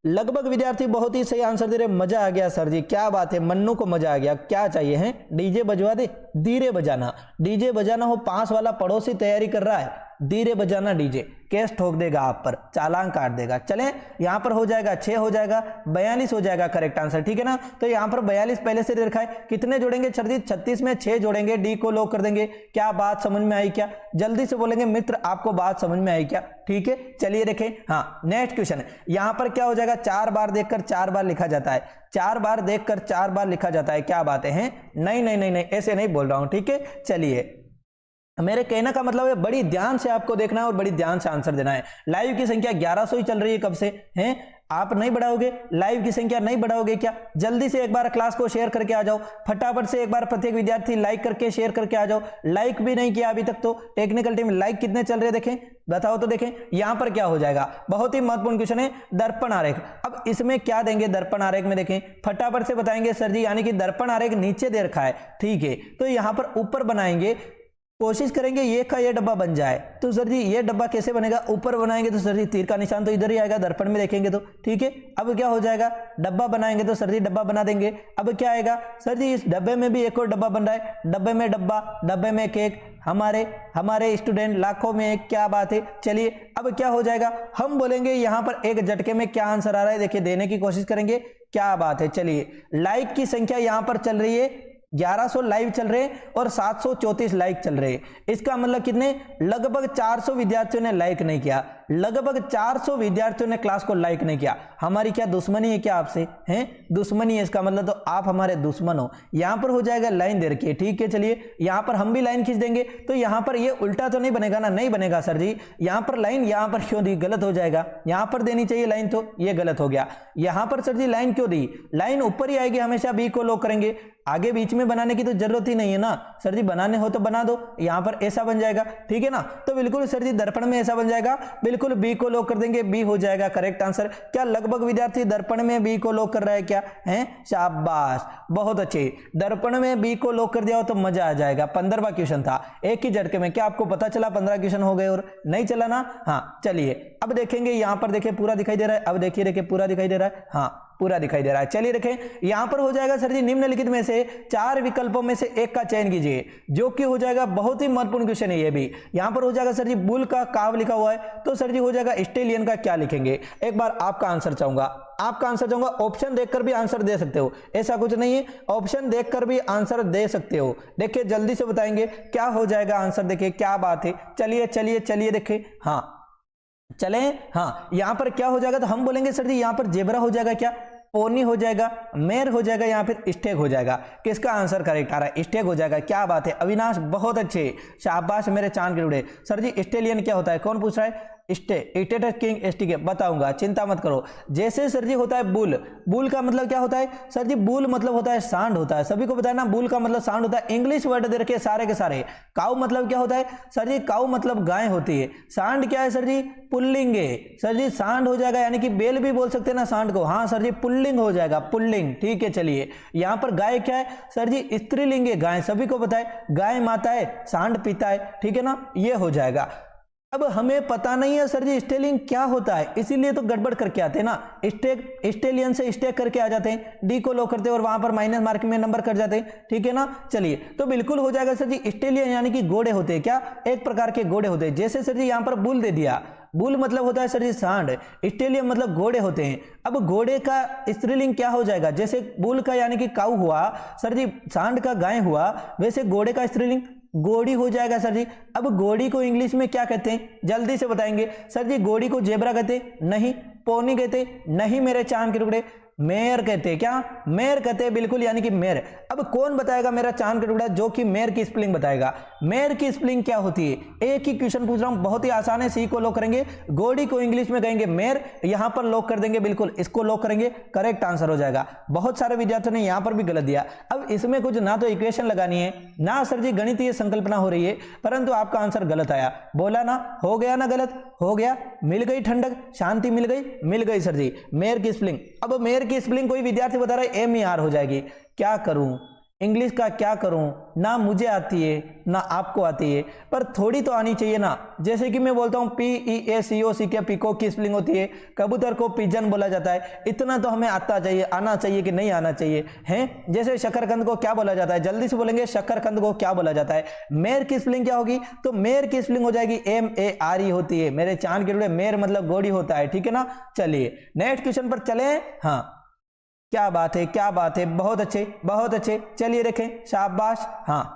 लगभग विद्यार्थी बहुत ही सही आंसर दे रहे, मजा आ गया सर जी, क्या बात है, मन्नू को मजा आ गया। क्या चाहिए है? डीजे बजवा दे, धीरे बजाना, डीजे बजाना हो। 5 वाला पड़ोसी तैयारी कर रहा है, धीरे बजाना डीजे, केस ठोक देगा आप पर, चालान काट देगा। चले यहां पर हो जाएगा 6 हो जाएगा, 42 हो जाएगा करेक्ट आंसर, ठीक है ना। तो यहां पर 42 पहले से दे रखा है, कितने जोड़ेंगे सर जी? 36 में 6 जोड़ेंगे, डी को लॉक कर देंगे। क्या बात समझ में आई क्या? जल्दी से बोलेंगे मित्र आपको बात समझ में आई क्या, ठीक है। चलिए देखें, हाँ नेक्स्ट क्वेश्चन, यहां पर क्या हो जाएगा? 4 बार देखकर 4 बार लिखा जाता है, 4 बार देखकर 4 बार लिखा जाता है। क्या बातें हैं? नहीं नहीं नहीं नहीं, ऐसे नहीं बोल रहा हूं, ठीक है। चलिए मेरे कहने का मतलब है बड़ी ध्यान से आपको देखना है और बड़ी ध्यान से आंसर देना है। लाइव की संख्या 1100 ही चल रही है कब से, हैं? आप नहीं बढ़ाओगे लाइव की संख्या, नहीं बढ़ाओगे क्या? जल्दी से एक बार क्लास को शेयर करके आ जाओ, फटाफट से एक बार प्रत्येक विद्यार्थी लाइक करके शेयर करके आ जाओ। लाइक भी नहीं किया अभी तक तो टेक्निकल टीम, लाइक कितने चल रहे देखें, बताओ तो देखें। यहां पर क्या हो जाएगा? बहुत ही महत्वपूर्ण क्वेश्चन है, दर्पण आरेख। अब इसमें क्या देंगे दर्पण आरेख में? देखें फटाफट से बताएंगे सर जी, यानी कि दर्पण आरेख नीचे दे रखा है, ठीक है। तो यहां पर ऊपर बनाएंगे कोशिश करेंगे ये का ये डब्बा बन जाए। तो सर जी ये डब्बा कैसे बनेगा, ऊपर बनाएंगे तो सर जी तीर का निशान तो इधर ही आएगा, दर्पण में देखेंगे तो, ठीक है। अब क्या हो जाएगा, डब्बा बनाएंगे तो सर जी डब्बा बना देंगे। अब क्या आएगा सर जी, इस डब्बे में भी एक और डब्बा बन रहा है, डब्बे में डब्बा, डब्बे में केक, हमारे स्टूडेंट लाखों में एक, क्या बात है। चलिए अब क्या हो जाएगा, हम बोलेंगे यहां पर एक झटके में क्या आंसर आ रहा है, देखिए देने की कोशिश करेंगे, क्या बात है। चलिए लाइक की संख्या यहां पर चल रही है 1100 लाइव चल रहे हैं और 734 लाइक चल रहे हैं। इसका मतलब कितने, लगभग 400 विद्यार्थियों ने लाइक नहीं किया, लगभग 400 विद्यार्थियों ने क्लास को लाइक नहीं किया। हमारी क्या दुश्मनी है क्या आपसे, हैं दुश्मनी है, इसका मतलब तो आप हमारे दुश्मन हो। यहां पर हो जाएगा लाइन दे रखी है, ठीक है। चलिए यहां पर हम भी लाइन खींच देंगे, तो यहां पर ये उल्टा तो नहीं बनेगा ना, नहीं बनेगा सर जी। यहां पर लाइन यहां पर क्यों दी, गलत हो जाएगा, यहां पर देनी चाहिए लाइन, तो ये गलत हो गया। यहां पर सर जी लाइन क्यों दी, लाइन ऊपर ही आएगी हमेशा, बी को लॉक करेंगे, आगे बीच में बनाने की तो जरूरत ही नहीं है ना सर जी, बनाने हो तो बना दो, यहां पर ऐसा बन जाएगा, ठीक है ना। तो बिल्कुल सर जी दर्पण में ऐसा बन जाएगा, बिल्कुल बी को लॉक कर देंगे, बी हो जाएगा करेक्ट आंसर। क्या लगभग विद्यार्थी दर्पण में बी को लॉक कर रहा है क्या, है शाबाश, बहुत अच्छे। दर्पण में बी को लॉक कर दिया हो तो मजा आ जाएगा। 15वां क्वेश्चन था एक ही झटके में, क्या आपको पता चला 15 क्वेश्चन हो गए और नहीं चला ना। हाँ चलिए अब देखेंगे, यहां पर देखिए पूरा दिखाई दे रहा है, अब देखिए पूरा दिखाई दे रहा है, हाँ पूरा दिखाई दे रहा है। चलिए देखें यहां पर हो जाएगा सर जी, निम्नलिखित में से 4 विकल्पों में से एक का चयन कीजिए, जो कि हो जाएगा बहुत ही महत्वपूर्ण क्वेश्चन है ये भी। यहां पर हो जाएगा सर जी बुल का काव लिखा हुआ है, तो सर जी हो जाएगा स्टेलियन का क्या लिखेंगे। एक बार आपका आंसर चाहूंगा, आपका आंसर चाहूंगा, ऑप्शन देखकर भी आंसर दे सकते हो, ऐसा कुछ नहीं है, ऑप्शन देखकर भी आंसर दे सकते हो। देखिए जल्दी से बताएंगे क्या हो जाएगा आंसर, देखिए क्या बात है। चलिए चलिए चलिए देखिए, हाँ चले, हाँ यहां पर क्या हो जाएगा, तो हम बोलेंगे सर जी यहां पर जेबरा हो जाएगा, क्या पोनी हो जाएगा, मेर हो जाएगा, या फिर स्टेग हो जाएगा। किसका आंसर करेक्ट आ रहा है, स्टेग हो जाएगा, क्या बात है अविनाश, बहुत अच्छे, शाबाश मेरे चांद के टुकड़े। सर जी स्टेलियन क्या होता है, कौन पूछ रहा है, स्टेटस किंग एसटी बताऊंगा, चिंता मत करो। जैसे सर जी होता है बुल, बुल का मतलब क्या होता है सर जी, बुल मतलब होता है सांड होता है, सभी को पता है ना, बुल का मतलब सांड होता है। इंग्लिश वर्ड दे रखे सारे के सारे। काऊ मतलब क्या होता है सर जी, काऊ मतलब गाय होती है। सांड क्या है सर जी, पुल्लिंग है सर जी, सांड हो जाएगा, यानी कि बेल भी बोल सकते हैं ना सांड को, हाँ सर जी पुल्लिंग हो जाएगा, पुल्लिंग, ठीक है। चलिए यहां पर गाय क्या है सर जी, स्त्रीलिंग है, गाय सभी को पता है, गाय माता है, सांड पिता है, ठीक है ना, ये हो जाएगा। अब हमें पता नहीं है सर जी स्टेलिंग क्या होता है, इसीलिए तो गड़बड़ करके आते हैं ना, स्टेलियन से स्टेक करके आ जाते हैं, डी को लो करते हैं और वहां पर माइनस मार्क में नंबर कट जाते हैं, ठीक है ना। चलिए तो बिल्कुल हो जाएगा सर जी स्टेलियन, यानी कि घोड़े होते हैं, क्या एक प्रकार के घोड़े होते हैं। जैसे सर जी यहां पर बुल दे दिया, बुल मतलब होता है सर जी सांड, स्टेलियन मतलब घोड़े होते हैं। अब घोड़े का स्त्रीलिंग क्या हो जाएगा, जैसे बुल का यानी कि काऊ हुआ सर जी, सांड का गाय हुआ, वैसे घोड़े का स्त्रीलिंग गोड़ी हो जाएगा सर जी। अब गोड़ी को इंग्लिश में क्या कहते हैं, जल्दी से बताएंगे सर जी। गोड़ी को जेब्रा कहते नहीं, पोनी कहते नहीं, मेरे चांद के टुकड़े मेयर कहते हैं, क्या मेयर कहते हैं, बिल्कुल यानी कि मेयर। अब कौन बताएगा मेरा चांद का टुकड़ा, जो कि मेयर की स्पेलिंग बताएगा। मेयर की स्पेलिंग क्या होती है, एक ही क्वेश्चन पूछ रहा हूं, बहुत ही आसान है। सी को लॉक करेंगे, गोड़ी को इंग्लिश में कहेंगे मेयर, यहां पर लॉक कर देंगे, बिल्कुल इसको लॉक करेंगे, करेक्ट आंसर हो जाएगा। बहुत सारे विद्यार्थियों ने यहां पर भी गलत दिया। अब इसमें कुछ ना तो इक्वेशन लगानी है, ना सर जी गणितीय संकल्पना हो रही है, परंतु आपका आंसर गलत आया। बोला ना, हो गया ना, गलत हो गया, मिल गई ठंडक, शांति मिल गई सर जी। मेयर की स्पेलिंग, अब मेयर की स्पेलिंग कोई विद्यार्थी बता रहा है MER हो जाएगी, क्या करूं, इंग्लिश का क्या करूं, ना मुझे आती है ना आपको आती है, पर थोड़ी तो आनी चाहिए ना। जैसे कि मैं बोलता हूं PEACOC के पीकॉक की स्पेलिंग होती है, कबूतर को पिजन बोला जाता है, इतना तो हमें आता चाहिए, आना चाहिए कि नहीं आना चाहिए हैं। जैसे शकरकंद को क्या बोला जाता है, जल्दी से बोलेंगे, शकरकंद को क्या बोला जाता है। मेयर की स्पेलिंग क्या होगी, तो मेयर की स्पेलिंग हो जाएगी MARE होती है, मेरे चांद के टुकड़े, मेयर मतलब गोड़ी होता है, ठीक है ना। चलिए नेक्स्ट क्वेश्चन पर चले, हाँ क्या बात है, क्या बात है, बहुत अच्छे बहुत अच्छे। चलिए देखें, शाबाश, हाँ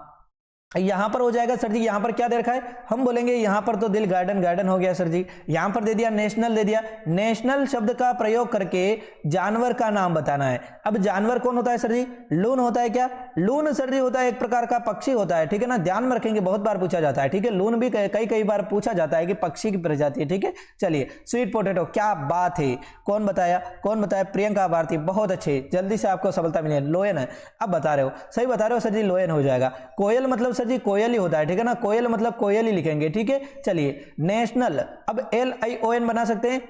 यहां पर हो जाएगा सर जी, यहां पर क्या दे रखा है, हम बोलेंगे यहां पर तो दिल गार्डन गार्डन हो गया सर जी। यहां पर दे दिया नेशनल, दे दिया नेशनल शब्द का प्रयोग करके जानवर का नाम बताना है। अब जानवर कौन होता है सर जी, लून होता है, क्या लून सर जी होता है एक प्रकार का पक्षी होता है, ठीक है ना, ध्यान में रखेंगे, बहुत बार पूछा जाता है, ठीक है। लून भी कई बार पूछा जाता है कि पक्षी की प्रजाति है, ठीक है। चलिए स्वीट पोटैटो, क्या बात है, कौन बताया, प्रियंका भारती, बहुत अच्छे, जल्दी से आपको सफलता मिली। लोयन है, अब बता रहे हो, सही बता रहे हो सर जी, लोयन हो जाएगा। कोयल मतलब सर जी कोयल ही होता है, ठीक है ना, कोयल मतलब कोयल ही लिखेंगे, ठीक है। चलिए नेशनल, अब LION बना सकते हैं,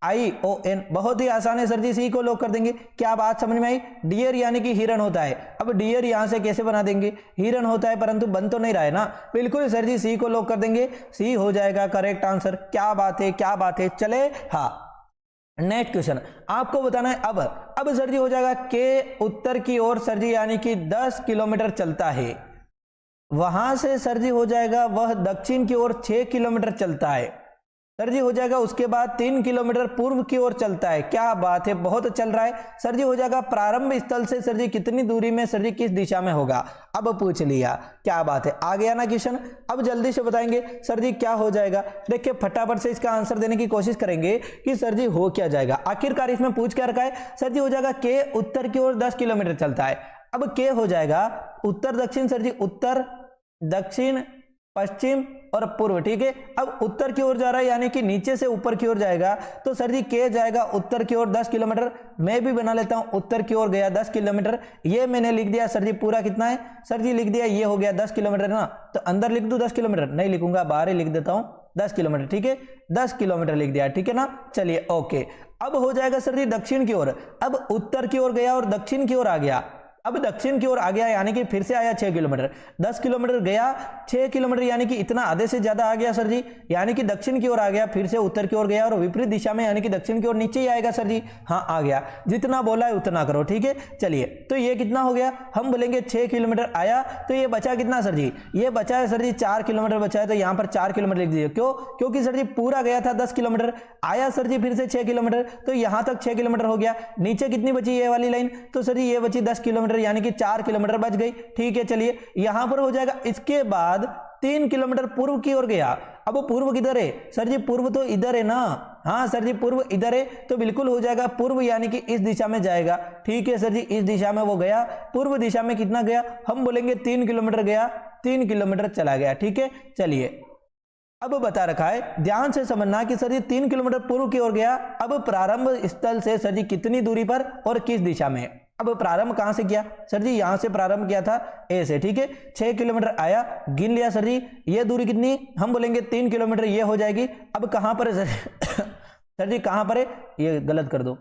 ION, बहुत ही आसान है सर जी, सी को लॉक कर देंगे। क्या बात समझ में आई? डियर यानी कि हिरन होता है। अब डियर यहां से कैसे बना देंगे, हिरन होता है परंतु बन तो नहीं रहा है ना, बिल्कुल सर जी सी को लॉक कर देंगे, सी हो जाएगा करेक्ट आंसर। क्या बात है, क्या बात है। चले हाँ नेक्स्ट क्वेश्चन आपको बताना है। अब सर जी हो जाएगा के उत्तर की ओर सर जी यानी कि 10 किलोमीटर चलता है, वहां से सर जी हो जाएगा वह दक्षिण की ओर 6 किलोमीटर चलता है सर जी, हो जाएगा उसके बाद 3 किलोमीटर पूर्व की ओर चलता है। क्या बात है, बहुत चल रहा है सर जी। हो जाएगा प्रारंभ स्थल से सर जी कितनी दूरी में सर जी किस दिशा में होगा, अब पूछ लिया। क्या बात है, आ गया ना क्वेश्चन। अब जल्दी से बताएंगे सर जी क्या हो जाएगा। देखिए फटाफट से इसका आंसर देने की कोशिश करेंगे कि सर जी हो क्या जाएगा। आखिरकार इसमें पूछ क्या रखा है सर जी, हो जाएगा के उत्तर की ओर 10 किलोमीटर चलता है। अब के हो जाएगा उत्तर दक्षिण सर जी, उत्तर दक्षिण पश्चिम और पूर्व, ठीक है। अब उत्तर की ओर जा रहा है यानी कि नीचे से ऊपर की ओर जाएगा, तो सर जी के जाएगा उत्तर की ओर 10 किलोमीटर। मैं भी बना लेता हूं, उत्तर की ओर गया 10 किलोमीटर, ये मैंने लिख दिया सर जी। पूरा कितना है सर जी, लिख दिया, ये हो गया 10 किलोमीटर ना। तो अंदर लिख दूं 10 किलोमीटर, नहीं लिखूंगा, बाहर ही लिख देता हूं 10 किलोमीटर, ठीक है। 10 किलोमीटर लिख दिया, ठीक है ना। चलिए ओके, अब हो जाएगा सर जी दक्षिण की ओर। अब उत्तर की ओर गया और दक्षिण की ओर आ गया, अब दक्षिण की ओर आ गया यानी कि फिर से आया 6 किलोमीटर। 10 किलोमीटर गया, 6 किलोमीटर यानी कि इतना आधे से ज्यादा आ गया सर जी, यानी कि दक्षिण की ओर आ गया, फिर से उत्तर की ओर गया और विपरीत दिशा में यानी कि दक्षिण की ओर नीचे ही आएगा सर जी। हाँ आ गया, जितना बोला है उतना करो, ठीक है। चलिए तो ये कितना हो गया, हम बोलेंगे 6 किलोमीटर आया, तो ये बचा कितना सर जी, ये बचा है सर जी 4 किलोमीटर बचा है। तो यहाँ पर 4 किलोमीटर लिख दीजिए, क्यों, क्योंकि सर जी पूरा गया था 10 किलोमीटर, आया सर जी फिर से 6 किलोमीटर, तो यहाँ तक 6 किलोमीटर हो गया। नीचे कितनी बची ये वाली लाइन, तो सर जी ये बची 10 किलोमीटर यानी कि 4 किलोमीटर बच गई, ठीक है। चलिए यहां पर हो जाएगा, इसके बाद 3 किलोमीटर पूर्व की ओर गया। अब पूर्व किधर है सर जी, पूर्व तो इधर है ना, हाँ सर जी पूर्व इधर है, तो बिल्कुल हो जाएगा पूर्व यानी कि इस दिशा में जाएगा, ठीक है सर जी। इस दिशा में वो गया, पूर्व दिशा में कितना गया, हम बोलेंगे 3 किलोमीटर गया, 3 किलोमीटर चला गया, ठीक है। चलिए अब बता रखा है, ध्यान से समझना कि सर जी 3 किलोमीटर पूर्व की ओर गया। अब प्रारंभ स्थल से सर जी कितनी दूरी पर और किस दिशा में। अब प्रारंभ कहां से किया सर जी, यहां से प्रारंभ किया था ए से, ठीक है। 6 किलोमीटर आया, गिन लिया सर जी, ये दूरी कितनी, हम बोलेंगे 3 किलोमीटर, ये हो जाएगी। अब कहां पर है सर जी, कहां पर है, ये गलत कर दो,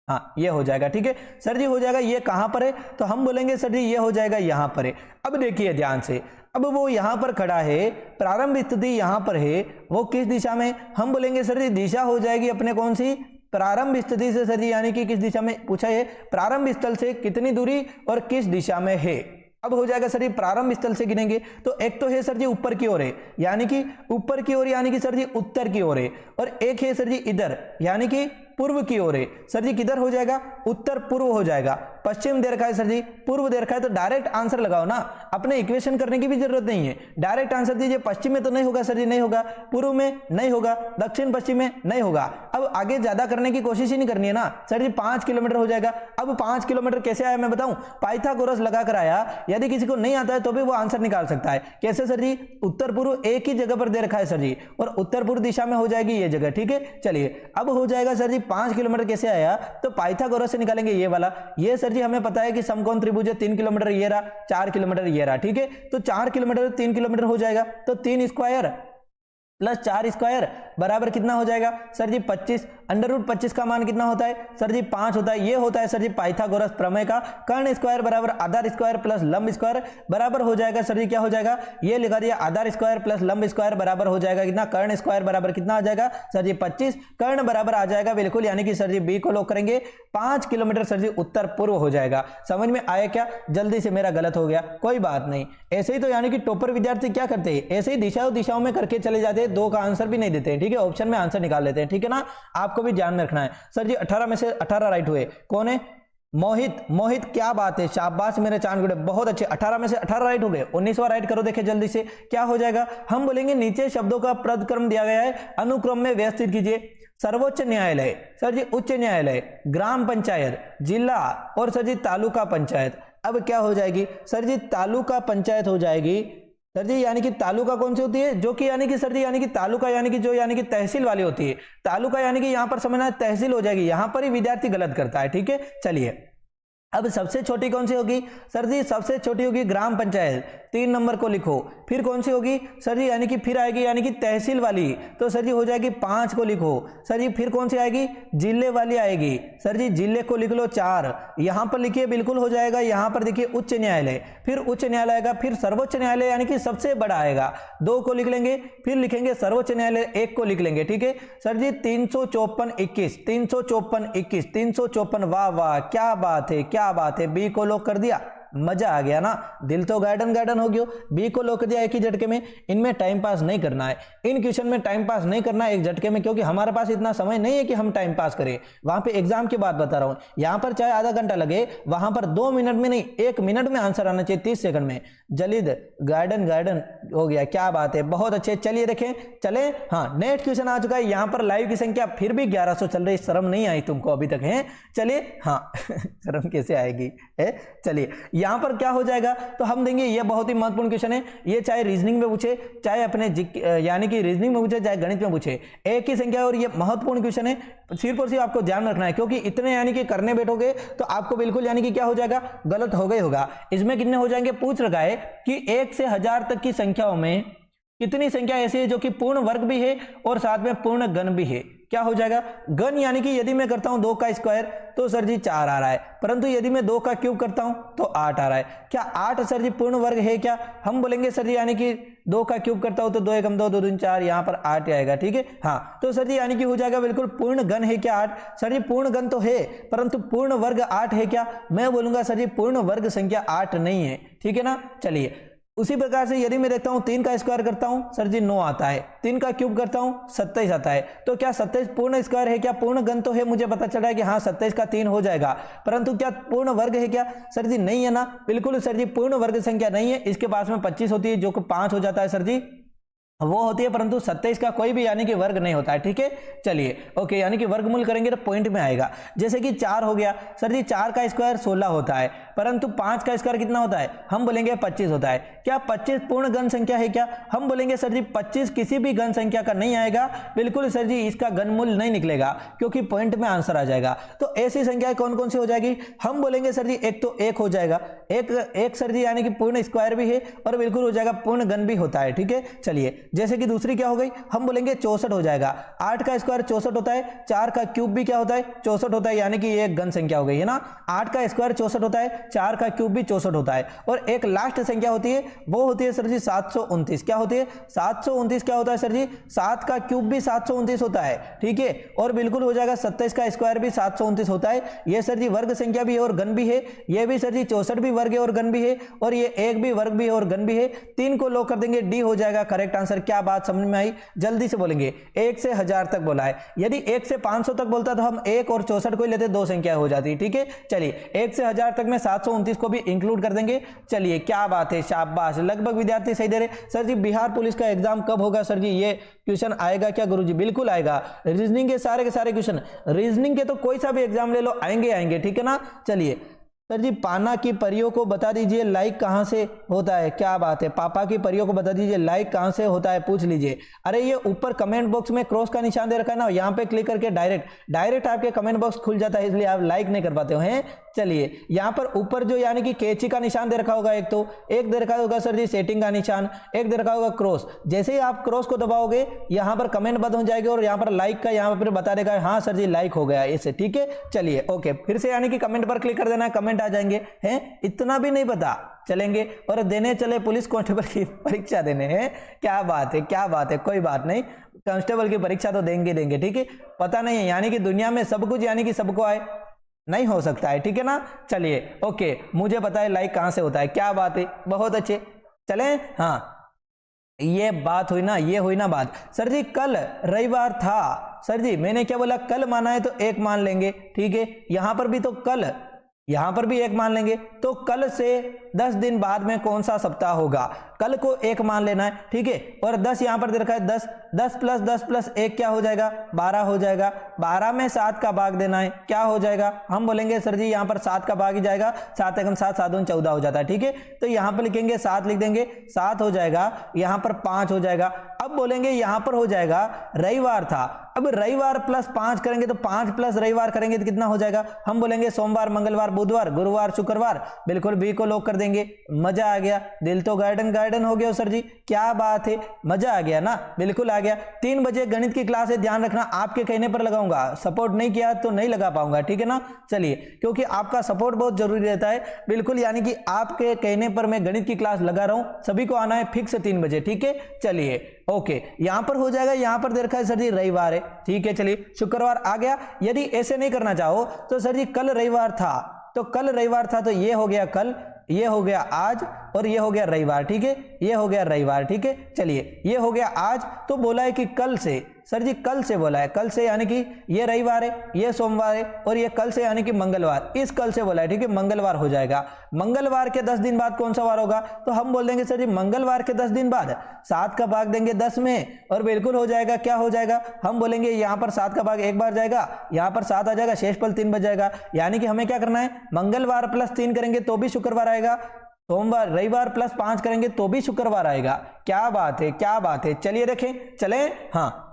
हाँ ये हो जाएगा, ठीक है सर जी। हो जाएगा, ये कहां पर है, तो हम बोलेंगे सर जी ये हो जाएगा यहां पर है। अब देखिए ध्यान से, अब वो यहां पर खड़ा है, प्रारंभ स्थिति यहां पर है, वो किस दिशा में, हम बोलेंगे सर जी दिशा हो जाएगी अपने कौन सी, प्रारंभ स्थिति से सर जी यानी कि किस दिशा में पूछा है, प्रारंभ स्थल से कितनी दूरी और किस दिशा में है। अब हो जाएगा सर जी प्रारंभ स्थल से गिनेंगे, तो एक तो है सर जी ऊपर की ओर है, यानी कि ऊपर की ओर यानी कि सर जी उत्तर की ओर है, और एक है सर जी इधर यानी कि पूर्व की ओर है। सर जी किधर हो जाएगा, उत्तर पूर्व हो जाएगा। पश्चिम दे रखा है सर जी, पूर्व दे रखा है, तो डायरेक्ट आंसर लगाओ ना, अपने इक्वेशन करने की भी जरूरत नहीं है, डायरेक्ट आंसर दीजिए। पश्चिम में तो नहीं होगा सर जी, नहीं होगा, पूर्व में नहीं होगा, दक्षिण पश्चिम में नहीं होगा। अब आगे ज्यादा करने की कोशिश ही नहीं करनी है ना सर जी, 5 किलोमीटर हो जाएगा। अब 5 किलोमीटर कैसे आया मैं बताऊं, पाइथागोरस लगाकर आया, यदि किसी को नहीं आता है तो भी वो आंसर निकाल सकता है। कैसे सर जी, उत्तर पूर्व एक ही जगह पर दे रखा है सर जी, और उत्तर पूर्व दिशा में हो जाएगी ये जगह, ठीक है। चलिए अब हो जाएगा सर जी 5 किलोमीटर कैसे आया, तो पाइथागोरस से निकालेंगे ये वाला, ये सर जी हमें पता है कि समकोण त्रिभुज है, 3 किलोमीटर ये रहा, 4 किलोमीटर ये रहा, ठीक है। तो 4 किलोमीटर 3 किलोमीटर हो जाएगा, तो 3 स्क्वायर प्लस 4 स्क्वायर बराबर कितना हो जाएगा सर जी 25। अंडर रूट 25 का मान कितना होता है सर जी 5 होता है। ये होता है सर जी पाइथागोरस प्रमेय का, कर्ण स्क्वायर बराबर आधार स्क्वायर प्लस लंब स्क्वायर बराबर हो जाएगा सर जी, क्या हो जाएगा, ये लिखा दिया, आधार स्क्वायर प्लस लंब स्क्वायर बराबर हो जाएगा कितना, कर्ण स्क्वायर बराबर कितना आ जाएगा सर जी 25, कर्ण बराबर आ जाएगा बिल्कुल, यानी कि सर जी बी को लॉक करेंगे। 5 किलोमीटर सर जी उत्तर पूर्व हो जाएगा। समझ में आया क्या, जल्दी से, मेरा गलत हो गया कोई बात नहीं। ऐसे ही तो यानी कि टॉपर विद्यार्थी क्या करते हैं, ऐसे ही दिशाओं में करके चले जाते हैं, 2 का आंसर भी नहीं देते हैं, ठीक है, ऑप्शन में आंसर निकाल लेते हैं, ठीक है ना। आपको भी ध्यान में रखना है। सर जी 18 में से 18 राइट हुए, कौन है, मोहित, क्या बात है, शाबाश मेरे चांद गुड़े, बहुत अच्छे, 18 में से 18 राइट हो गए। 19वां राइट करो, देखे जल्दी से क्या हो जाएगा। हम बोलेंगे नीचे शब्दों का पदक्रम दिया गया है, अनुक्रम में व्यवस्थित कीजिए। सर्वोच्च न्यायालय सर जी, उच्च न्यायालय, ग्राम पंचायत, जिला और सर जी तालुका पंचायत। अब क्या हो जाएगी सर जी, तालुका पंचायत हो जाएगी सर जी, यानी कि तालुका कौन सी होती है, जो कि यानी कि सर जी यानी कि तालुका यानी कि जो यानी कि तहसील वाली होती है, तालुका यानी कि यहां पर समझना तहसील हो जाएगी, यहां पर ही विद्यार्थी गलत करता है, ठीक है। चलिए अब सबसे छोटी कौन सी होगी सर जी, सबसे छोटी होगी ग्राम पंचायत, 3 नंबर को लिखो। फिर कौन सी होगी सर जी, यानी कि फिर आएगी यानी कि तहसील वाली, तो सर जी हो जाएगी 5 को लिखो। सर जी फिर कौन सी आएगी, जिले वाली आएगी। सर जी जिले को लिख लो 4, यहां पर लिखिए बिल्कुल हो जाएगा। यहां पर देखिए उच्च न्यायालय, फिर उच्च न्यायालय आएगा, फिर सर्वोच्च न्यायालय यानी कि सबसे बड़ा आएगा, 2 को लिख लेंगे। फिर लिखेंगे सर्वोच्च न्यायालय, 1 को लिख लेंगे। ठीक है सर जी 354-21, 354-21, 354, वाह वाह क्या बात है, क्या बात है। बी को लॉक कर दिया, मजा आ गया ना, दिल तो गार्डन गार्डन हो गया। बी को लॉक दिया एक ही झटके में। इनमें टाइम पास नहीं करना है, इन क्वेश्चन में टाइम पास नहीं करना है एक झटके में, क्योंकि हमारे पास इतना समय नहीं है कि हम टाइम पास करें। वहां पे एग्जाम की बात बता रहा हूं, यहां पर चाहे आधा घंटा लगे, वहां पर 2 मिनट में नहीं 1 मिनट में आंसर आना चाहिए, 30 सेकंड में। जलीद गार्डन गार्डन हो गया, क्या बात है, बहुत अच्छे। चलिए देखें, चले हाँ नेक्स्ट क्वेश्चन आ चुका है। यहां पर लाइव की संख्या फिर भी 1100 चल रही, शर्म नहीं आई तुमको अभी तक है? चलिए हाँ शर्म कैसे आएगी है। चलिए यहां पर क्या हो जाएगा, तो हम देंगे, यह बहुत ही महत्वपूर्ण क्वेश्चन है। ये चाहे रीजनिंग में पूछे, चाहे अपने यानी कि रीजनिंग में पूछे, चाहे गणित में पूछे, एक ही संख्या और ये महत्वपूर्ण क्वेश्चन है। सिर्फ और सिर्फ आपको ध्यान रखना है, क्योंकि इतने यानी कि करने बैठोगे तो आपको बिल्कुल यानी कि क्या हो जाएगा, गलत हो गई होगा। इसमें कितने हो जाएंगे, पूछ रखा है कि 1 से 1000 तक की संख्याओं में कितनी संख्या ऐसी है जो कि पूर्ण वर्ग भी है और साथ में पूर्ण घन भी है। क्या हो जाएगा, घन यानी कि यदि मैं करता हूं 2 का स्क्वायर तो सर जी 4 आ रहा है, परंतु यदि मैं 2 का क्यूब करता हूं तो 8 आ रहा है। क्या 8 सर जी पूर्ण वर्ग है क्या? हम बोलेंगे सर जी यानी कि 2 का क्यूब करता हूं तो 2 एकम 2, 2 दूनी 4, यहां पर 8 आएगा। ठीक है हाँ, तो सर जी यानी कि हो जाएगा बिल्कुल पूर्ण घन है क्या 8? सर जी पूर्ण घन तो है, परंतु पूर्ण वर्ग 8 है क्या? मैं बोलूंगा सर जी पूर्ण वर्ग संख्या 8 नहीं है। ठीक है ना। चलिए उसी प्रकार से यदि मैं देखता हूं 3 का स्क्वायर करता हूं सर जी 9 आता है, 3 का क्यूब करता हूं 27 आता है, तो क्या 27 पूर्ण स्क्वायर है क्या? पूर्ण घन तो है, मुझे पता चला है कि हाँ 27 का 3 हो जाएगा, परंतु क्या पूर्ण वर्ग है क्या? सर जी नहीं है ना, बिल्कुल सर जी पूर्ण वर्ग संख्या नहीं है। इसके पास में 25 होती है जो कि 5 हो जाता है सर जी, वो होती है, परंतु 27 का कोई भी यानी कि वर्ग नहीं होता है। ठीक है चलिए ओके, यानी कि वर्गमूल करेंगे तो पॉइंट में आएगा। जैसे कि 4 हो गया सर जी, 4 का स्क्वायर 16 होता है, परंतु 5 का स्क्वायर कितना होता है? हम बोलेंगे 25 होता है। क्या 25 पूर्ण घन संख्या है क्या? हम बोलेंगे सर जी 25 किसी भी घन संख्या का नहीं आएगा, बिल्कुल सर जी इसका घनमूल नहीं निकलेगा, क्योंकि पॉइंट में आंसर आ जाएगा। तो ऐसी संख्या कौन कौन सी हो जाएगी? हम बोलेंगे सर जी एक तो 1 हो जाएगा, एक सर जी यानी कि पूर्ण स्क्वायर भी है और बिल्कुल हो जाएगा पूर्ण घन भी होता है। ठीक है चलिए, जैसे कि दूसरी क्या हो गई, हम बोलेंगे 64 हो जाएगा। 8 का स्क्वायर 64 होता है, 4 का क्यूब भी क्या होता है 64 होता है, यानी कि ये एक घन संख्या हो गई है ना। 8 का स्क्वायर 64 होता है, 4 का क्यूब भी 64 होता है, और एक लास्ट संख्या होती है, वो होती है सर जी 729। क्या होती है? 729 क्या होता है सर जी? 7 का क्यूब भी 729 होता है। ठीक है, और बिल्कुल हो जाएगा 27 का स्क्वायर भी 729 होता है। ये सर जी वर्ग संख्या भी है और घन भी है। ये भी सर जी 64 भी वर्ग है और घन भी है, और ये 1 भी वर्ग भी है और घन भी है। 3 को लॉक कर देंगे, डी हो जाएगा करेक्ट आंसर। क्या बात समझ में आई? जल्दी से बोलेंगे। 1 से 1000 तक बोला है, यदि 1 से 500 तक बोलता तो हम 1 और 64 को ही लेते, 2 संख्या हो जाती। ठीक है चलिए 1 से 1000 तक में 729 को भी इंक्लूड कर देंगे। चलिए क्या बात है, शाबाश, लगभग विद्यार्थी सही दे रहे। सर जी बिहार पुलिस का एग्जाम कब होगा? सर जी ये क्वेश्चन आएगा क्या गुरुजी? बिल्कुल आएगा। रीजनिंग के सारे क्वेश्चन, रीजनिंग के तो कोई सा भी एग्जाम ले लो, आएंगे। ठीक है ना। चलिए सर जी पाना की परियों को बता दीजिए लाइक कहां से होता है। क्या बात है, पापा की परियों को बता दीजिए लाइक कहां से होता है, पूछ लीजिए। अरे ये ऊपर कमेंट बॉक्स में क्रॉस का निशान दे रखा है ना, यहाँ पे क्लिक करके डायरेक्ट आपके कमेंट बॉक्स खुल जाता है, इसलिए आप लाइक नहीं कर पाते हो हैं। चलिए यहाँ पर ऊपर जो यानी कि कैंची का निशान दे रखा होगा, एक दे रखा होगा सर जी सेटिंग का निशान, एक दे रखा होगा क्रॉस। जैसे ही आप क्रॉस को दबाओगे यहाँ पर कमेंट बंद हो जाएगी, और यहाँ पर लाइक का यहाँ पर बता देगा हाँ सर जी लाइक हो गया ऐसे। ठीक है चलिए ओके, फिर से यानी कि कमेंट पर क्लिक कर देना, कमेंट आ जाएंगे हैं। इतना भी नहीं पता चलेंगे और देने चले पुलिस कांस्टेबल की परीक्षा देने हैं। क्या बात है, कोई बात नहीं, कांस्टेबल की परीक्षा तो देंगे। ठीक है पता नहीं है, यानी कि दुनिया में सब कुछ यानी कि सबको आए नहीं हो सकता है। ठीक है ना। चलिए ओके, मुझे पता है लाइक कहां से होता है। क्या बात है, बहुत अच्छे। चले हाँ, ये बात हुई ना, ये हुई ना बात। सर जी कल रविवार था, सर जी मैंने क्या बोला, कल माना है तो 1 मान लेंगे। ठीक है यहां पर भी तो कल, यहां पर भी 1 मान लेंगे, तो कल से 10 दिन बाद में कौन सा सप्ताह होगा? कल को 1 मान लेना है। ठीक है, और 10 यहां पर दे रखा है, 10 प्लस 1 क्या हो जाएगा? 12 हो जाएगा। 12 में 7 का भाग देना है, क्या हो जाएगा? हम बोलेंगे सर जी यहाँ पर 7 का भाग ही जाएगा, 7 एकम 7, 7 दूनी 14 हो जाता है। ठीक है, तो यहाँ पर लिखेंगे 7 लिख देंगे, 7 हो जाएगा, यहाँ पर 5 हो जाएगा। अब बोलेंगे यहाँ पर हो जाएगा रविवार था, अब रविवार प्लस 5 करेंगे तो 5 प्लस रविवार करेंगे तो कितना हो जाएगा? हम बोलेंगे सोमवार, मंगलवार, बुधवार, गुरुवार, शुक्रवार। बिल्कुल बी को लॉक कर देंगे, मजा आ गया। दिल तो गार्डन गार्डन हो गया सर जी, क्या बात है, मजा आ गया ना, बिल्कुल आ गया। 3 बजे गणित की क्लास है, ध्यान रखना आपके कहने पर लगाऊंगा, सपोर्ट नहीं किया तो नहीं लगा पाऊंगा, ठीक है ना। चलिए, क्योंकि आपका सपोर्ट बहुत जरूरी रहता है, बिल्कुल, यानी कि आपके कहने पर मैं गणित की क्लास लगा रहा हूं, सभी को आना है फिक्स 3 बजे, ठीक है। चलिए ओके, यहां पर हो जाएगा, यहां पर दे रखा है सर जी रविवार है, ठीक है। चलिए शुक्रवार आ गया। यदि ऐसे नहीं करना चाहो तो सर जी कल रविवार था, तो कल रविवार था, तो ये हो गया कल, ये हो गया आज, और ये हो गया रविवार, ठीक है, ये हो गया रविवार, ठीक है। चलिए ये हो गया आज, तो बोला है कि कल से, सर जी कल से बोला है, कल से यानी कि ये रविवार है, ये सोमवार है, और ये कल से यानी कि मंगलवार, इस कल से बोला है, ठीक है, मंगलवार हो जाएगा। मंगलवार के 10 दिन बाद कौन सा वार होगा, तो हम बोल देंगे सर जी मंगलवार के 10 दिन बाद 7 का भाग देंगे 10 में, और बिल्कुल हो जाएगा, क्या हो जाएगा, हम बोलेंगे यहाँ पर 7 का भाग एक बार जाएगा, यहाँ पर 7 आ जाएगा, शेषफल 3 बच जाएगा। यानी कि हमें क्या करना है, मंगलवार प्लस 3 करेंगे तो भी शुक्रवार आएगा, सोमवार रविवार प्लस 5 करेंगे तो भी शुक्रवार आएगा। क्या बात है, क्या बात है। चलिए देखें, चले, हाँ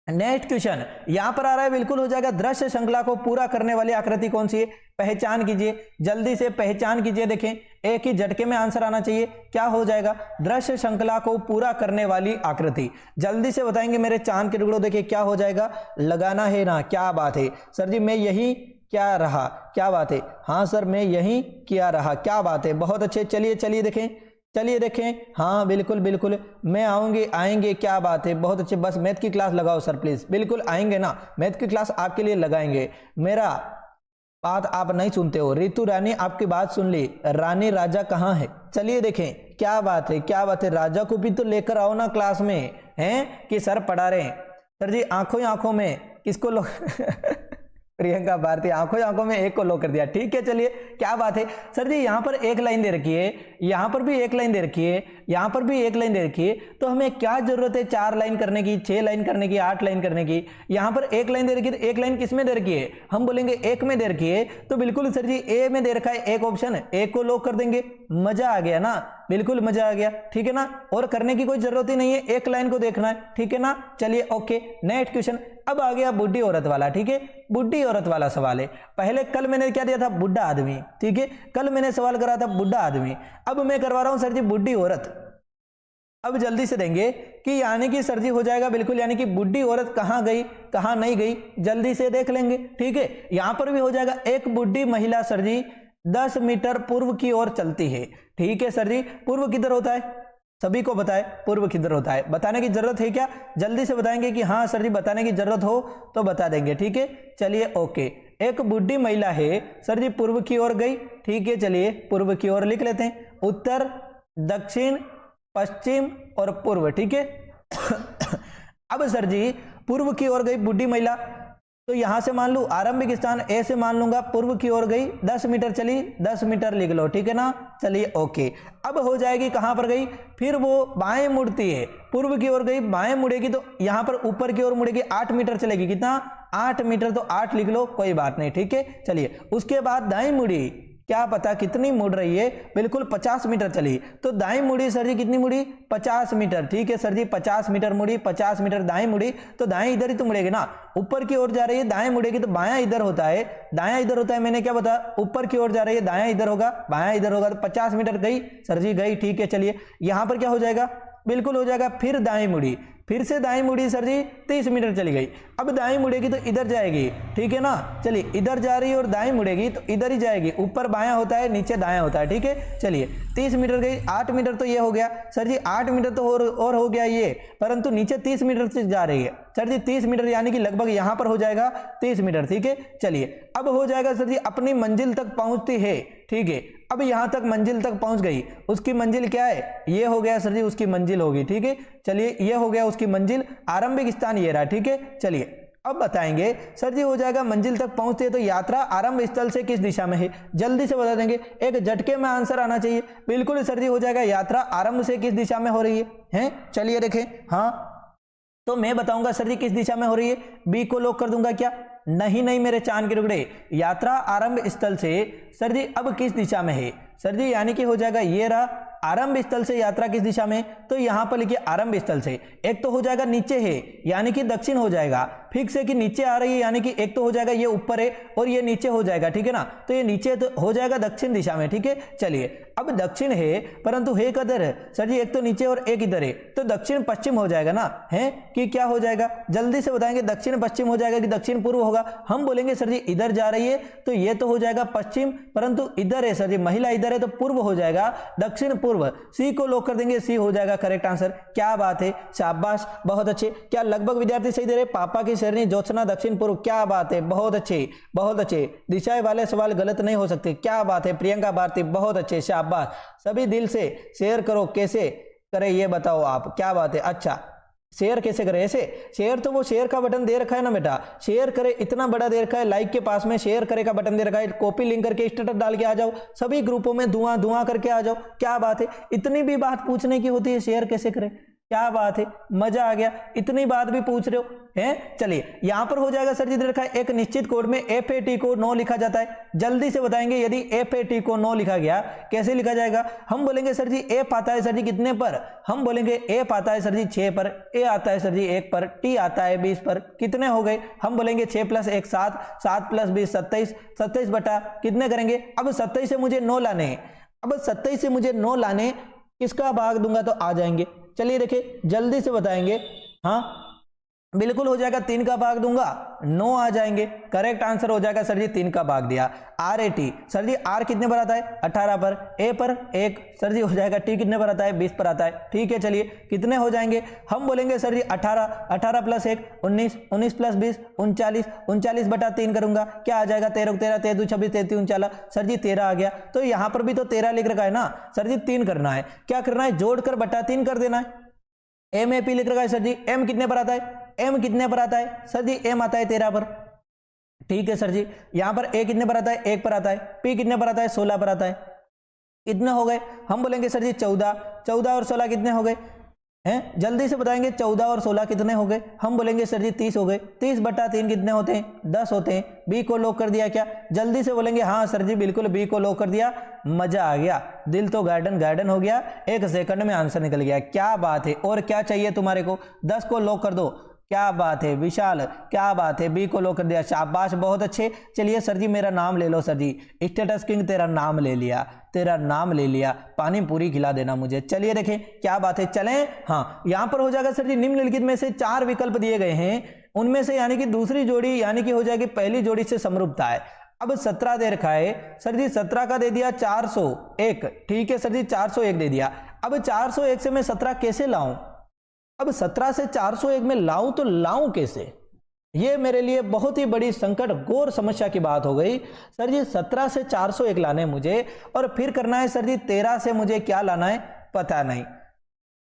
नेक्स्ट क्वेश्चन यहां पर आ रहा है, बिल्कुल हो जाएगा। दृश्य श्रृंखला को पूरा करने वाली आकृति कौन सी है, पहचान कीजिए, जल्दी से पहचान कीजिए। देखें, एक ही झटके में आंसर आना चाहिए, क्या हो जाएगा, दृश्य श्रृंखला को पूरा करने वाली आकृति, जल्दी से बताएंगे मेरे चांद के टुकड़ों। देखिए क्या हो जाएगा, लगाना है ना, क्या बात है सर जी, मैं यही क्या रहा, क्या बात है, हाँ सर मैं यही क्या रहा, क्या बात है, बहुत अच्छे। चलिए चलिए देखें, चलिए देखें, हाँ बिल्कुल बिल्कुल, मैं आऊंगी, आएंगे, क्या बात है, बहुत अच्छे। बस मैथ की क्लास लगाओ सर प्लीज, बिल्कुल आएंगे ना, मैथ की क्लास आपके लिए लगाएंगे। मेरा बात आप नहीं सुनते हो, रितु रानी आपकी बात सुन ली, रानी राजा कहाँ है। चलिए देखें, क्या बात है, क्या बात है, राजा को भी तो लेकर आओ ना क्लास में, हैं कि सर पढ़ा रहे हैं। सर जी आंखों ही आंखों में किसको लो प्रियंका भारती, आंखों ही आंखों में एक को लो कर दिया, ठीक है। चलिए क्या बात है सर जी, यहाँ पर एक लाइन दे रखी है, यहाँ पर भी एक लाइन दे रखी है, यहाँ पर भी एक लाइन दे रखी है, तो हमें क्या जरूरत है 4 लाइन करने की, 6 लाइन करने की, 8 लाइन करने की। यहाँ पर एक लाइन दे रखी है, तो एक लाइन किस में दे रखी है, हम बोलेंगे एक में दे रखी है, तो बिल्कुल सर जी ए में दे रखा है एक ऑप्शन, एक को लॉक कर देंगे, मजा आ गया ना, बिल्कुल मजा आ गया, ठीक है ना। और करने की कोई जरूरत ही नहीं है, एक लाइन को देखना है, ठीक है ना। चलिए ओके, नेक्स्ट क्वेश्चन अब आ गया बुढ़ी औरत वाला, ठीक है, बुढ़ी औरत वाला सवाल है। पहले कल मैंने क्या दिया था, बुढ़ा आदमी, ठीक है, कल मैंने सवाल करा था बुढ़ा आदमी, अब मैं करवा रहा हूं सर जी बुढ़ी औरत। अब जल्दी से देंगे कि यानी कि सर जी हो जाएगा बिल्कुल, यानी कि बुढ़ी औरत कहां गई कहां नहीं गई, जल्दी से देख लेंगे, ठीक है। यहां पर भी हो जाएगा, एक बुढ़ी महिला सर जी 10 मीटर पूर्व की ओर चलती है, ठीक है सर जी। पूर्व किधर होता है, सभी को बताए पूर्व किधर होता है, बताने की जरूरत है क्या, जल्दी से बताएंगे कि हाँ सर जी बताने की जरूरत हो तो बता देंगे, ठीक है। चलिए ओके, एक बुढ़ी महिला है सर जी पूर्व की ओर गई, ठीक है। चलिए पूर्व की ओर लिख लेते हैं, उत्तर दक्षिण पश्चिम और पूर्व, ठीक है। अब सर जी पूर्व की ओर गई बुढ़ी महिला, तो यहां से मान लू आरंभिक स्थान ए से मान लूंगा, पूर्व की ओर गई 10 मीटर चली, 10 मीटर लिख लो, ठीक है ना। चलिए ओके, अब हो जाएगी कहां पर गई, फिर वो बाएं मुड़ती है, पूर्व की ओर गई बाएं मुड़ेगी, तो यहां पर ऊपर की ओर मुड़ेगी, 8 मीटर चलेगी, कितना 8 मीटर, तो 8 लिख लो, कोई बात नहीं, ठीक है। चलिए उसके बाद दाएं मुड़ी, क्या पता कितनी मुड़ रही है, बिल्कुल 50 मीटर चली, तो दाएं मुड़ी सर जी कितनी मुड़ी, 50 मीटर, ठीक है सर जी 50 मीटर मुड़ी, 50 मीटर दाएं मुड़ी, तो दाएं इधर ही तो मुड़ेगी ना, ऊपर की ओर जा रही है दाएं मुड़ेगी, तो बायां इधर होता है, दायां इधर होता है, मैंने क्या बताया, ऊपर की ओर जा रही है दायां इधर होगा, बायां इधर होगा, तो 50 मीटर गई सर जी, गई, ठीक है। चलिए यहां पर क्या हो जाएगा, बिल्कुल हो जाएगा, फिर दाएं मुड़ी, फिर से दाएं मुड़ी सर जी 30 मीटर चली गई, अब दाएं मुड़ेगी तो इधर जाएगी, ठीक है ना। चलिए इधर जा रही है और दाएं मुड़ेगी तो इधर ही जाएगी, ऊपर बायां होता है नीचे दायां होता है, ठीक है। चलिए 30 मीटर गई, 8 मीटर तो ये हो गया सर जी, 8 मीटर तो और हो गया ये, परंतु नीचे 30 मीटर से जा रही है सर जी, 30 मीटर यानी कि लगभग यहां पर हो जाएगा 30 मीटर, ठीक है। चलिए अब हो जाएगा सर जी अपनी मंजिल तक पहुंचती है, ठीक है। अब यहां तक मंजिल तक पहुंच गई, उसकी मंजिल क्या है, ये हो गया सर जी उसकी मंजिल होगी, ठीक है। चलिए ये हो गया उसकी मंजिल, आरंभिक स्थान ये रहा, ठीक है। चलिए अब बताएंगे सर जी हो जाएगा मंजिल तक पहुंचते हैं तो यात्रा आरंभ स्थल से किस दिशा में है, जल्दी से बता देंगे, एक झटके में आंसर आना चाहिए, बिल्कुल सर जी हो जाएगा यात्रा आरंभ से किस दिशा में हो रही है। चलिए देखें, हाँ तो मैं बताऊंगा सर जी किस दिशा में हो रही है, बी को लॉक कर दूंगा क्या, नहीं नहीं मेरे चांद के टुकड़े, यात्रा आरंभ स्थल से सर जी अब किस दिशा में है सर जी, यानी कि हो जाएगा ये रहा आरंभ स्थल से यात्रा किस दिशा में, तो यहां पर लिखिए आरंभ स्थल से। एक तो हो जाएगा नीचे है यानी कि दक्षिण हो जाएगा, फिक्स है कि नीचे आ रही है यानी कि एक तो हो जाएगा ये ऊपर है और ये नीचे हो जाएगा, ठीक है ना, तो ये नीचे तो हो जाएगा दक्षिण दिशा में, ठीक है। चलिए अब दक्षिण है परंतु है किधर है सर जी, एक तो नीचे और एक इधर है, तो दक्षिण पश्चिम हो जाएगा ना, है कि क्या हो जाएगा, जल्दी से बताएंगे दक्षिण पश्चिम हो जाएगा कि दक्षिण पूर्व होगा। हम बोलेंगे सर जी इधर जा रही है तो ये तो हो जाएगा पश्चिम, परंतु इधर है सर जी महिला इधर है तो पूर्व हो जाएगा, दक्षिण पूर्व। सी को लॉक कर देंगे, सी हो जाएगा करेक्ट आंसर। क्या बात है, शाबाश, बहुत अच्छे। क्या लगभग विद्यार्थी सही दे रहे, पापा की शेरनी ज्योत्सना दक्षिण पूर्व, क्या बात है, बहुत अच्छे बहुत अच्छे। दिशाएं वाले सवाल गलत नहीं हो सकते, क्या बात है। प्रियंका भारती बहुत अच्छे, शाबाश। सभी दिल से शेयर करो, कैसे करें ये बताओ आप, क्या बात है। अच्छा शेयर कैसे करें, ऐसे शेयर तो वो शेयर का बटन दे रखा है ना बेटा, शेयर करे इतना बड़ा दे रखा है, लाइक के पास में शेयर करे का बटन दे रखा है, कॉपी लिंक करके स्टेटस डाल के आ जाओ, सभी ग्रुपों में धुआं धुआं करके आ जाओ। क्या बात है, इतनी भी बात पूछने की होती है, शेयर कैसे करें, क्या बात है, मजा आ गया, इतनी बात भी पूछ रहे हो हैं। चलिए यहां पर हो जाएगा सर जी दे रखा है एक निश्चित कोड में FAT को 9 लिखा जाता है, जल्दी से बताएंगे यदि FAT को 9 लिखा गया कैसे लिखा जाएगा। हम बोलेंगे सर जी F आता है सर जी कितने पर, हम बोलेंगे F आता है सर जी 6 पर, A आता है सर जी 1 पर, T आता है 20 पर, कितने हो गए, हम बोलेंगे 6 + 1 7, 7 + 20 27, 27 बटा कितने करेंगे, अब 27 से मुझे 9 लाने, अब 27 से मुझे 9 लाने, किसका भाग दूंगा तो आ जाएंगे। चलिए देखिए जल्दी से बताएंगे, हाँ बिल्कुल हो जाएगा, 3 का भाग दूंगा 9 आ जाएंगे, करेक्ट आंसर हो जाएगा सर जी 3 का भाग दिया। RAT सर जी R कितने पर आता है 18 पर, A पर 1 सर जी हो जाएगा, T कितने पर आता है 20 पर आता है, ठीक है। चलिए कितने हो जाएंगे, हम बोलेंगे सर जी 18, 18 + 1 19, 19 + 20 39, 39 बटा 3 करूंगा, क्या आ जाएगा 13 13 13 26 33 39, सर जी 13 आ गया। तो यहां पर भी तो 13 लिख रखा है ना सर जी, 3 करना है, क्या करना है जोड़कर बटा 3 कर देना है। MAP लिख रखा है सर जी, M कितने पर आता है, M कितने पर आता है सर जी, M आता है 13 पर, ठीक है सर जी। यहां पर A कितने पर आता है 1 पर आता है, P कितने पर आता है 16 पर आता है, कितने हो गए, हम बोलेंगे सर जी 14, 14 और 16 कितने हो गए हैं, जल्दी से बताएंगे 14 और 16 कितने हो गए, हम बोलेंगे सर जी 30 हो गए, 30 बटा 3 कितने होते हैं 10 होते हैं। B को लॉक कर दिया क्या, जल्दी से बोलेंगे हाँ सर जी बिल्कुल B को लॉक कर दिया, मजा आ गया, दिल तो गार्डन गार्डन हो गया, 1 सेकंड में आंसर निकल गया, क्या बात है। और क्या चाहिए तुम्हारे को, 10 को लॉक कर दो, क्या बात है विशाल, क्या बात है, B को लॉक कर दिया, शाबाश बहुत अच्छे। चलिए सर जी मेरा नाम ले लो सर जी, स्टेटस किंग तेरा नाम ले लिया, तेरा नाम ले लिया, पानी पूरी खिला देना मुझे। चलिए देखें क्या बात है, चलें, हाँ यहां पर हो जाएगा सर जी निम्नलिखित में से 4 विकल्प दिए गए हैं, उनमें से यानी कि दूसरी जोड़ी यानी कि हो जाएगी पहली जोड़ी से समरूपता है। अब 17 दे रखा है सर जी, 17 का दे दिया 401, ठीक है सर जी 401 दे दिया। अब 401 से मैं 17 कैसे लाऊं, अब 17 से 401 में लाऊं तो लाऊं कैसे, ये मेरे लिए बहुत ही बड़ी संकट घोर समस्या की बात हो गई सर जी। 17 से 401 लाने मुझे और फिर करना है सर जी 13 से मुझे क्या लाना है पता नहीं।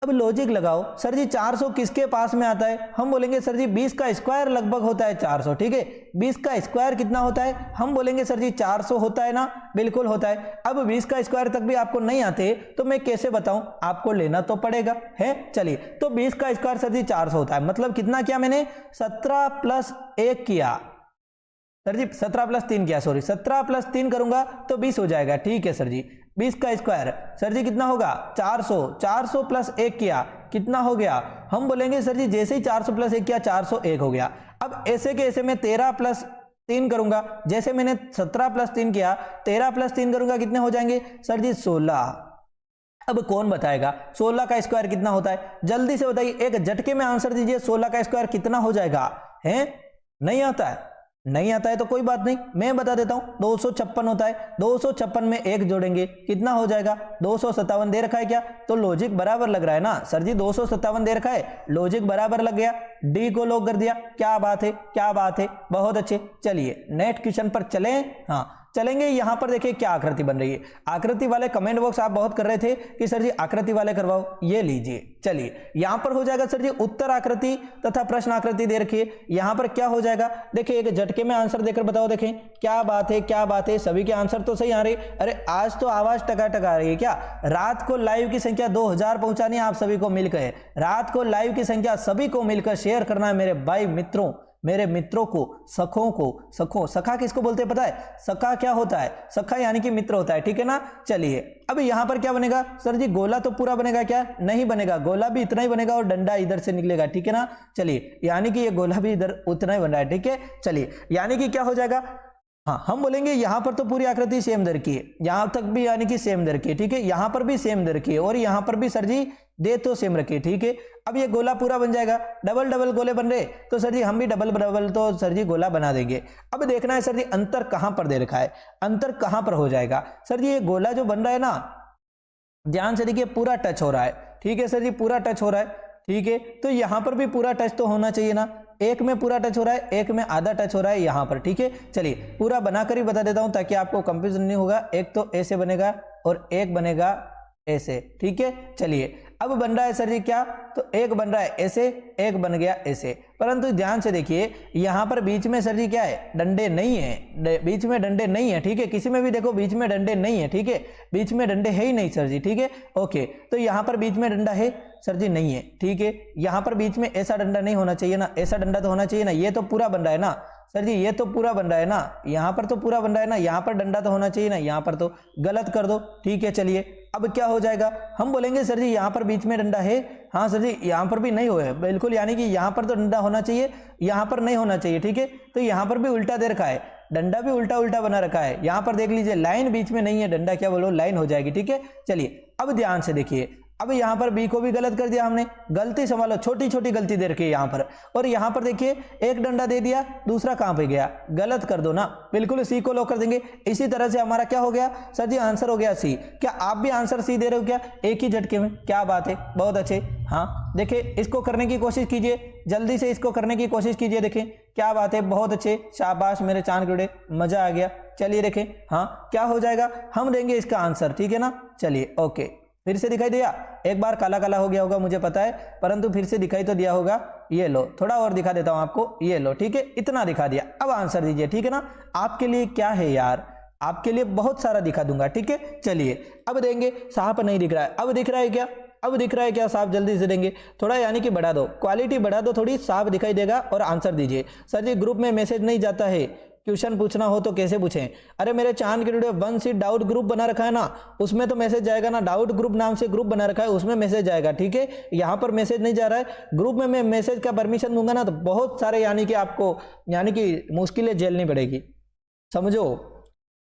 अब लॉजिक लगाओ सर जी 400 किसके पास में आता है, हम बोलेंगे सर जी 20 का स्क्वायर लगभग होता है 400, ठीक है 20 का स्क्वायर कितना होता है, हम बोलेंगे सर जी 400 होता है ना, बिल्कुल होता है। अब 20 का स्क्वायर तक भी आपको नहीं आते तो मैं कैसे बताऊं, आपको लेना तो पड़ेगा है। चलिए तो 20 का स्क्वायर सर जी 400 होता है, मतलब कितना किया मैंने 17 + 1 किया सर जी, 17 + 3 किया, सॉरी 17 + 3 करूंगा तो 20 हो जाएगा, ठीक है सर जी। 20 का स्क्वायर सर जी कितना होगा 400, 400 + 1 किया कितना हो गया, हम बोलेंगे सर जी जैसे ही 400 + 1 किया 401 हो गया। अब ऐसे के ऐसे में 13 + 3 करूंगा, जैसे मैंने 17 + 3 किया 13 + 3 करूंगा कितने हो जाएंगे सर जी 16। अब कौन बताएगा 16 का स्क्वायर कितना होता है, जल्दी से बताइए, एक झटके में आंसर दीजिए 16 का स्क्वायर कितना हो जाएगा, है नहीं आता है, नहीं आता है तो कोई बात नहीं, मैं बता देता हूं 256 होता है, 256 में 1 जोड़ेंगे कितना हो जाएगा 257 दे रखा है क्या, तो लॉजिक बराबर लग रहा है ना सर जी, 257 दे रखा है, लॉजिक बराबर लग गया, डी को लॉक कर दिया, क्या बात है क्या बात है, बहुत अच्छे। चलिए नेक्स्ट क्वेश्चन पर चलें, हाँ चलेंगे। यहां पर देखिए क्या आकृति बन रही है, आकृति वाले कमेंट बॉक्स आप बहुत कर रहे थे कि सर जी आकृति वाले करवाओ, ये लीजिए। चलिए यहां पर हो जाएगा सर जी उत्तर आकृति तथा प्रश्न आकृति दे रखी है, यहां पर क्या हो जाएगा देखिए, एक झटके में आंसर देकर बताओ, देखें क्या बात है क्या बात है, सभी के आंसर तो सही आ रहे। अरे आज तो आवाज टका आ रही है क्या, रात को लाइव की संख्या 2000 पहुंचानी है आप सभी को मिलकर, रात को लाइव की संख्या सभी को मिलकर शेयर करना है मेरे भाई मित्रों, मेरे मित्रों को, सखों को, सखा किसको बोलते हैं पता है? सखा क्या होता है? सखा यानी कि मित्र होता है, ठीक है ना। चलिए अब यहां पर क्या बनेगा सर जी? गोला तो पूरा बनेगा क्या? नहीं बनेगा, गोला भी इतना ही बनेगा और डंडा इधर से निकलेगा, ठीक है ना। चलिए यानी कि ये गोला भी इधर उतना ही बन रहा है, ठीक है। चलिए यानी कि क्या हो जाएगा, हाँ हम बोलेंगे यहां पर तो पूरी आकृति सेम दर की है, यहां तक भी यानी कि सेम दर की है, ठीक है। यहां पर भी सेम दर की है और यहां पर भी सर जी दे तो सेम रखिए, ठीक है। अब ये गोला पूरा बन जाएगा, डबल डबल गोले बन रहे तो सर जी हम भी डबल डबल तो सर जी गोला बना देंगे। अब देखना है सर जी अंतर कहां पर दे रखा है, अंतर कहां पर हो जाएगा सर जी? ये गोला जो बन रहा है ना, ध्यान से देखिए पूरा टच हो रहा है, ठीक है सर जी, पूरा टच हो रहा है, ठीक है। तो यहां पर भी पूरा टच तो होना चाहिए ना, एक में पूरा टच हो रहा है, एक में आधा टच हो रहा है यहां पर, ठीक है। चलिए पूरा बनाकर ही बता देता हूं ताकि आपको कंफ्यूजन नहीं होगा। एक तो ऐसे बनेगा और एक बनेगा ऐसे, ठीक है। चलिए अब बन रहा है सर जी क्या? तो एक बन रहा है ऐसे, एक बन गया ऐसे, परंतु ध्यान से देखिए यहां पर बीच में सर जी क्या है? डंडे नहीं है, बीच में डंडे नहीं है, ठीक है। किसी में भी देखो बीच में डंडे नहीं है, ठीक है, बीच में डंडे है ही नहीं सर जी, ठीक है। ओके, तो यहां पर बीच में डंडा है सर जी? नहीं है, ठीक है। यहां पर बीच में ऐसा डंडा नहीं होना चाहिए ना, ऐसा डंडा तो होना चाहिए ना, ये तो पूरा बन रहा है ना सर जी, ये तो पूरा बन रहा है ना, यहां पर तो पूरा बन रहा है ना, यहां पर डंडा तो होना चाहिए ना, यहां पर तो गलत कर दो, ठीक है। चलिए अब क्या हो जाएगा? हम बोलेंगे सर जी यहां पर बीच में डंडा है, हाँ सर जी यहां पर भी नहीं हुआ है बिल्कुल, यानी कि यहां पर तो डंडा होना चाहिए, यहां पर नहीं होना चाहिए, ठीक है। तो यहां पर भी उल्टा दे रखा है, डंडा भी उल्टा उल्टा बना रखा है। यहां पर देख लीजिए लाइन बीच में नहीं है, डंडा क्या बोलो लाइन हो जाएगी, ठीक है। चलिए अब ध्यान से देखिए, अब यहां पर बी को भी गलत कर दिया हमने, गलती संभालो, छोटी छोटी गलती दे रखी है यहां पर। और यहां पर देखिए एक डंडा दे दिया, दूसरा कहां पे गया? गलत कर दो ना, बिल्कुल सी को लॉक कर देंगे। इसी तरह से हमारा क्या हो गया सर जी? आंसर हो गया सी। क्या आप भी आंसर सी दे रहे हो क्या एक ही झटके में? क्या बात है, बहुत अच्छे। हाँ देखिए इसको करने की कोशिश कीजिए, जल्दी से इसको करने की कोशिश कीजिए, देखें क्या बात है, बहुत अच्छे, शाबाश मेरे चांद कीड़े, मजा आ गया। चलिए देखें हाँ क्या हो जाएगा, हम देंगे इसका आंसर, ठीक है ना। चलिए ओके, फिर से दिखाई दिया, एक बार काला काला हो गया होगा मुझे पता है, परंतु फिर से दिखाई तो दिया होगा। ये लो थोड़ा और दिखा देता हूं आपको, ये लो, ठीक है, इतना दिखा दिया। अब आंसर दीजिए, ठीक है ना। आपके लिए क्या है यार, आपके लिए बहुत सारा दिखा दूंगा, ठीक है। चलिए अब देंगे, साफ नहीं दिख रहा है, अब दिख रहा है क्या? अब दिख रहा है क्या? साफ जल्दी से देंगे थोड़ा, यानी कि बढ़ा दो, क्वालिटी बढ़ा दो थोड़ी, साफ दिखाई देगा। और आंसर दीजिए। सर जी ग्रुप में मैसेज नहीं जाता है, क्वेश्चन पूछना हो तो कैसे पूछें? अरे मेरे चांद के वीडियो 1 सीट डाउट ग्रुप बना रखा है ना, उसमें तो मैसेज जाएगा ना, डाउट ग्रुप नाम से ग्रुप बना रखा है, उसमें मैसेज जाएगा, ठीक है। यहाँ पर मैसेज नहीं जा रहा है, ग्रुप में मैं मैसेज का परमिशन दूंगा ना तो बहुत सारे यानी कि आपको यानी कि मुश्किलें झेलनी पड़ेगी, समझो।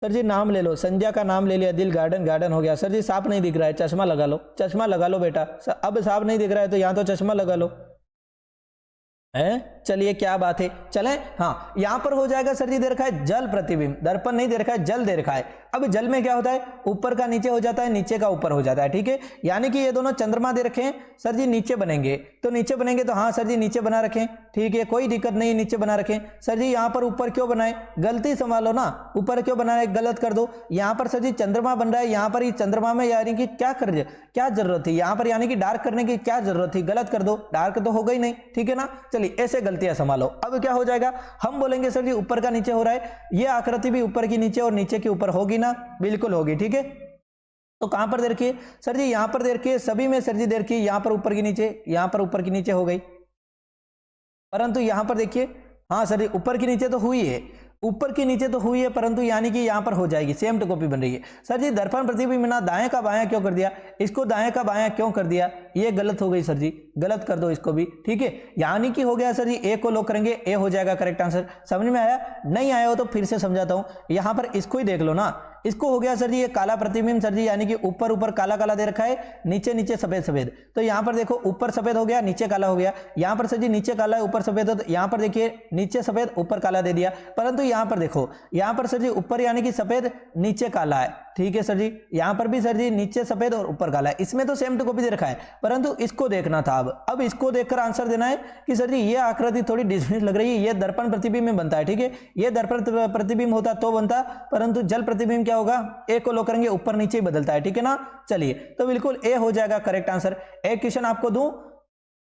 सर जी नाम ले लो, संध्या का नाम ले लिया, दिल गार्डन गार्डन हो गया। सर जी साफ नहीं दिख रहा है, चश्मा लगा लो, चश्मा लगा लो बेटा। अब साफ नहीं दिख रहा है तो यहाँ तो चश्मा लगा लो, है। चलिए क्या बात है, चलें। हाँ यहां पर हो जाएगा सर जी दे रखा है जल प्रतिबिंब, दर्पण नहीं दे रखा है, जल दे रखा है। अब जल में क्या होता है, ऊपर का नीचे हो जाता है, नीचे का ऊपर हो जाता है, ठीक है। यानी कि ये दोनों चंद्रमा दे रखे हैं सर जी, नीचे बनेंगे तो नीचे बनेंगे, तो हाँ सर जी नीचे बना रखें, ठीक है, कोई दिक्कत नहीं, नीचे बना रखें। सर जी यहाँ पर ऊपर क्यों बनाए? गलती संभालो ना, ऊपर क्यों बनाए, गलत कर दो। यहाँ पर सर जी चंद्रमा बन रहा है, यहाँ पर चंद्रमा में यानी कि क्या जरूरत थी, यहाँ पर यानी कि डार्क करने की क्या जरूरत थी, गलत कर दो, डार्क तो हो गई नहीं, ठीक है ना। चलिए ऐसे गलतियां संभालो। अब क्या हो जाएगा, हम बोलेंगे सर जी ऊपर का नीचे हो रहा है, ये आकृति भी ऊपर की नीचे और नीचे के ऊपर होगी ना, बिल्कुल होगी, ठीक है। तो कहां पर दे रखिए सर जी? यहां पर दे रखिए, सभी में सर जी दे रखिए, यहां पर ऊपर की नीचे, यहां पर ऊपर की नीचे हो गई, परंतु यहां पर देखिए, हाँ सर जी ऊपर की नीचे तो हुई है, ऊपर की नीचे तो हुई है, परंतु यानी कि यहां पर हो जाएगी, सेम टू कॉपी बन रही है। सर जी दर्पण प्रतिबिंब ना दाएं का बायां क्यों कर दिया, इसको दाएं का बायां क्यों कर दिया, ये गलत हो गई सर जी, गलत कर दो इसको भी, ठीक है। यानी कि हो गया सर जी, ए को लॉक करेंगे, ए हो जाएगा करेक्ट आंसर। समझ में आया? नहीं आया हो तो फिर से समझाता हूं, यहां पर इसको ही देख लो ना, इसको हो गया सर जी ये काला प्रतिबिंब सर जी, यानी कि ऊपर ऊपर काला काला दे रखा है, नीचे नीचे सफेद सफेद। तो यहां पर देखो ऊपर सफेद हो गया, नीचे काला हो गया। यहां पर सर जी नीचे काला है, ऊपर सफेद है, तो यहां पर देखिए नीचे सफेद ऊपर काला दे दिया, परंतु यहां पर देखो, यहां पर सर जी ऊपर यानी कि सफेद, नीचे काला है, ठीक है सर जी। यहां पर भी सर जी नीचे सफेद और ऊपर काला है, इसमें तो सेम टू कॉपी दे रखा है, परंतु इसको देखना था। अब इसको देखकर आंसर देना है कि सर जी ये आकृति थोड़ी डिफरेंट लग रही है, ये दर्पण प्रतिबिंब में बनता है, ठीक है। ये दर्पण प्रतिबिंब होता तो बनता, परंतु जल प्रतिबिंब क्या होगा, ए को लॉक करेंगे, ऊपर नीचे ही बदलता है, ठीक है ना। चलिए तो बिल्कुल ए हो जाएगा करेक्ट आंसर। एक क्वेश्चन आपको दूं,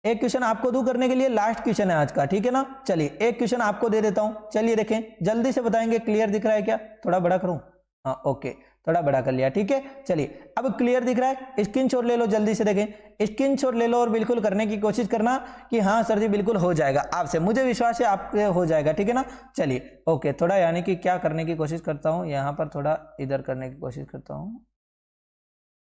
एक क्वेश्चन आपको दूं करने के लिए, लास्ट क्वेश्चन है आज का, ठीक है ना। चलिए एक क्वेश्चन आपको दे देता हूं, चलिए देखें, जल्दी से बताएंगे, क्लियर दिख रहा है क्या? थोड़ा बड़ा करूं, हाँ ओके। थोड़ा बड़ा कर लिया, ठीक है। चलिए अब क्लियर दिख रहा है, स्क्रीनशॉट ले लो, जल्दी से देखें, स्क्रीनशॉट ले लो और बिल्कुल करने की कोशिश करना कि हाँ सर जी बिल्कुल हो जाएगा आपसे, मुझे विश्वास है आपके हो जाएगा, ठीक है ना। चलिए ओके, थोड़ा यानी कि क्या करने की कोशिश करता हूँ, यहाँ पर थोड़ा इधर करने की कोशिश करता हूँ,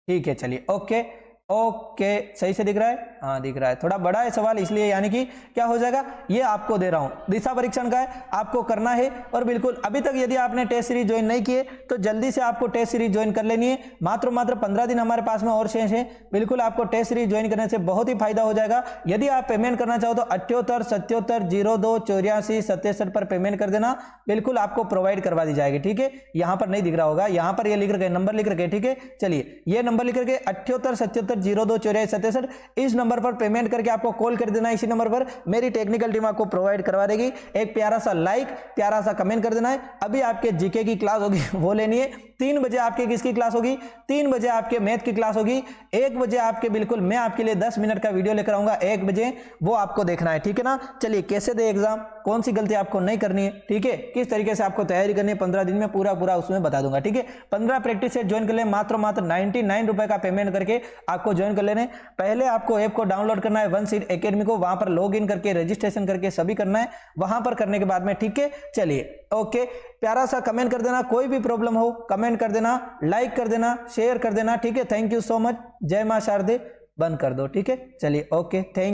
ठीक है। चलिए ओके ओके, सही से दिख रहा है, हाँ दिख रहा है, थोड़ा बड़ा है सवाल इसलिए, यानी कि क्या हो जाएगा, ये आपको दे रहा हूं, दिशा परीक्षण का है, आपको करना है। और बिल्कुल अभी तक यदि आपने टेस्ट सीरीज ज्वाइन नहीं किए तो जल्दी से आपको टेस्ट सीरीज ज्वाइन कर लेनी है, मात्र 15 दिन हमारे पास में और शेष है, बिल्कुल आपको टेस्ट सीरीज ज्वाइन करने से बहुत ही फायदा हो जाएगा। यदि आप पेमेंट करना चाहो तो 78 77 02 84 67 पर पेमेंट कर देना, बिल्कुल आपको प्रोवाइड करवा दी जाएगी, ठीक है। यहाँ पर नहीं दिख रहा होगा, यहाँ पर ये लिख रखे नंबर लिख रखे, ठीक है। चलिए ये नंबर लिख रखे 78 77 02 84 67, इस नंबर पर पेमेंट करके आपको कॉल कर देना है, इसी नंबर पर मेरी टेक्निकल टीम आपको प्रोवाइड करवा देगी। एक प्यारा सा लाइक, प्यारा सा कमेंट कर देना है। अभी आपके जीके की क्लास होगी वो लेनी है, 3 बजे आपके किसकी क्लास होगी, 3 बजे आपके मैथ की क्लास होगी, 1 बजे आपके बिल्कुल मैं आपके लिए 10 मिनट का वीडियो लेकर आऊंगा 1 बजे, वो आपको देखना है, ठीक है ना। चलिए कैसे दे एग्जाम, कौन सी गलती आपको नहीं करनी है, ठीक है, किस तरीके से आपको तैयारी करनी है, 15 दिन में पूरा उसमें बता दूंगा, ठीक है। 15 प्रैक्टिस सेट ज्वाइन कर ले, मात्र 99 रुपए का पेमेंट करके आपको ज्वाइन कर लेने। पहले आपको ऐप को डाउनलोड करना है वन सीट एकेडमी को, वहां पर लॉग इन करके रजिस्ट्रेशन करके सभी करना है, वहां पर करने के बाद में, ठीक है। चलिए ओके, प्यारा सा कमेंट कर देना, कोई भी प्रॉब्लम हो कमेंट कर देना, लाइक कर देना, शेयर कर देना, ठीक है। थैंक यू सो मच, जय मां शारदे, बंद कर दो, ठीक है। चलिए ओके, थैंक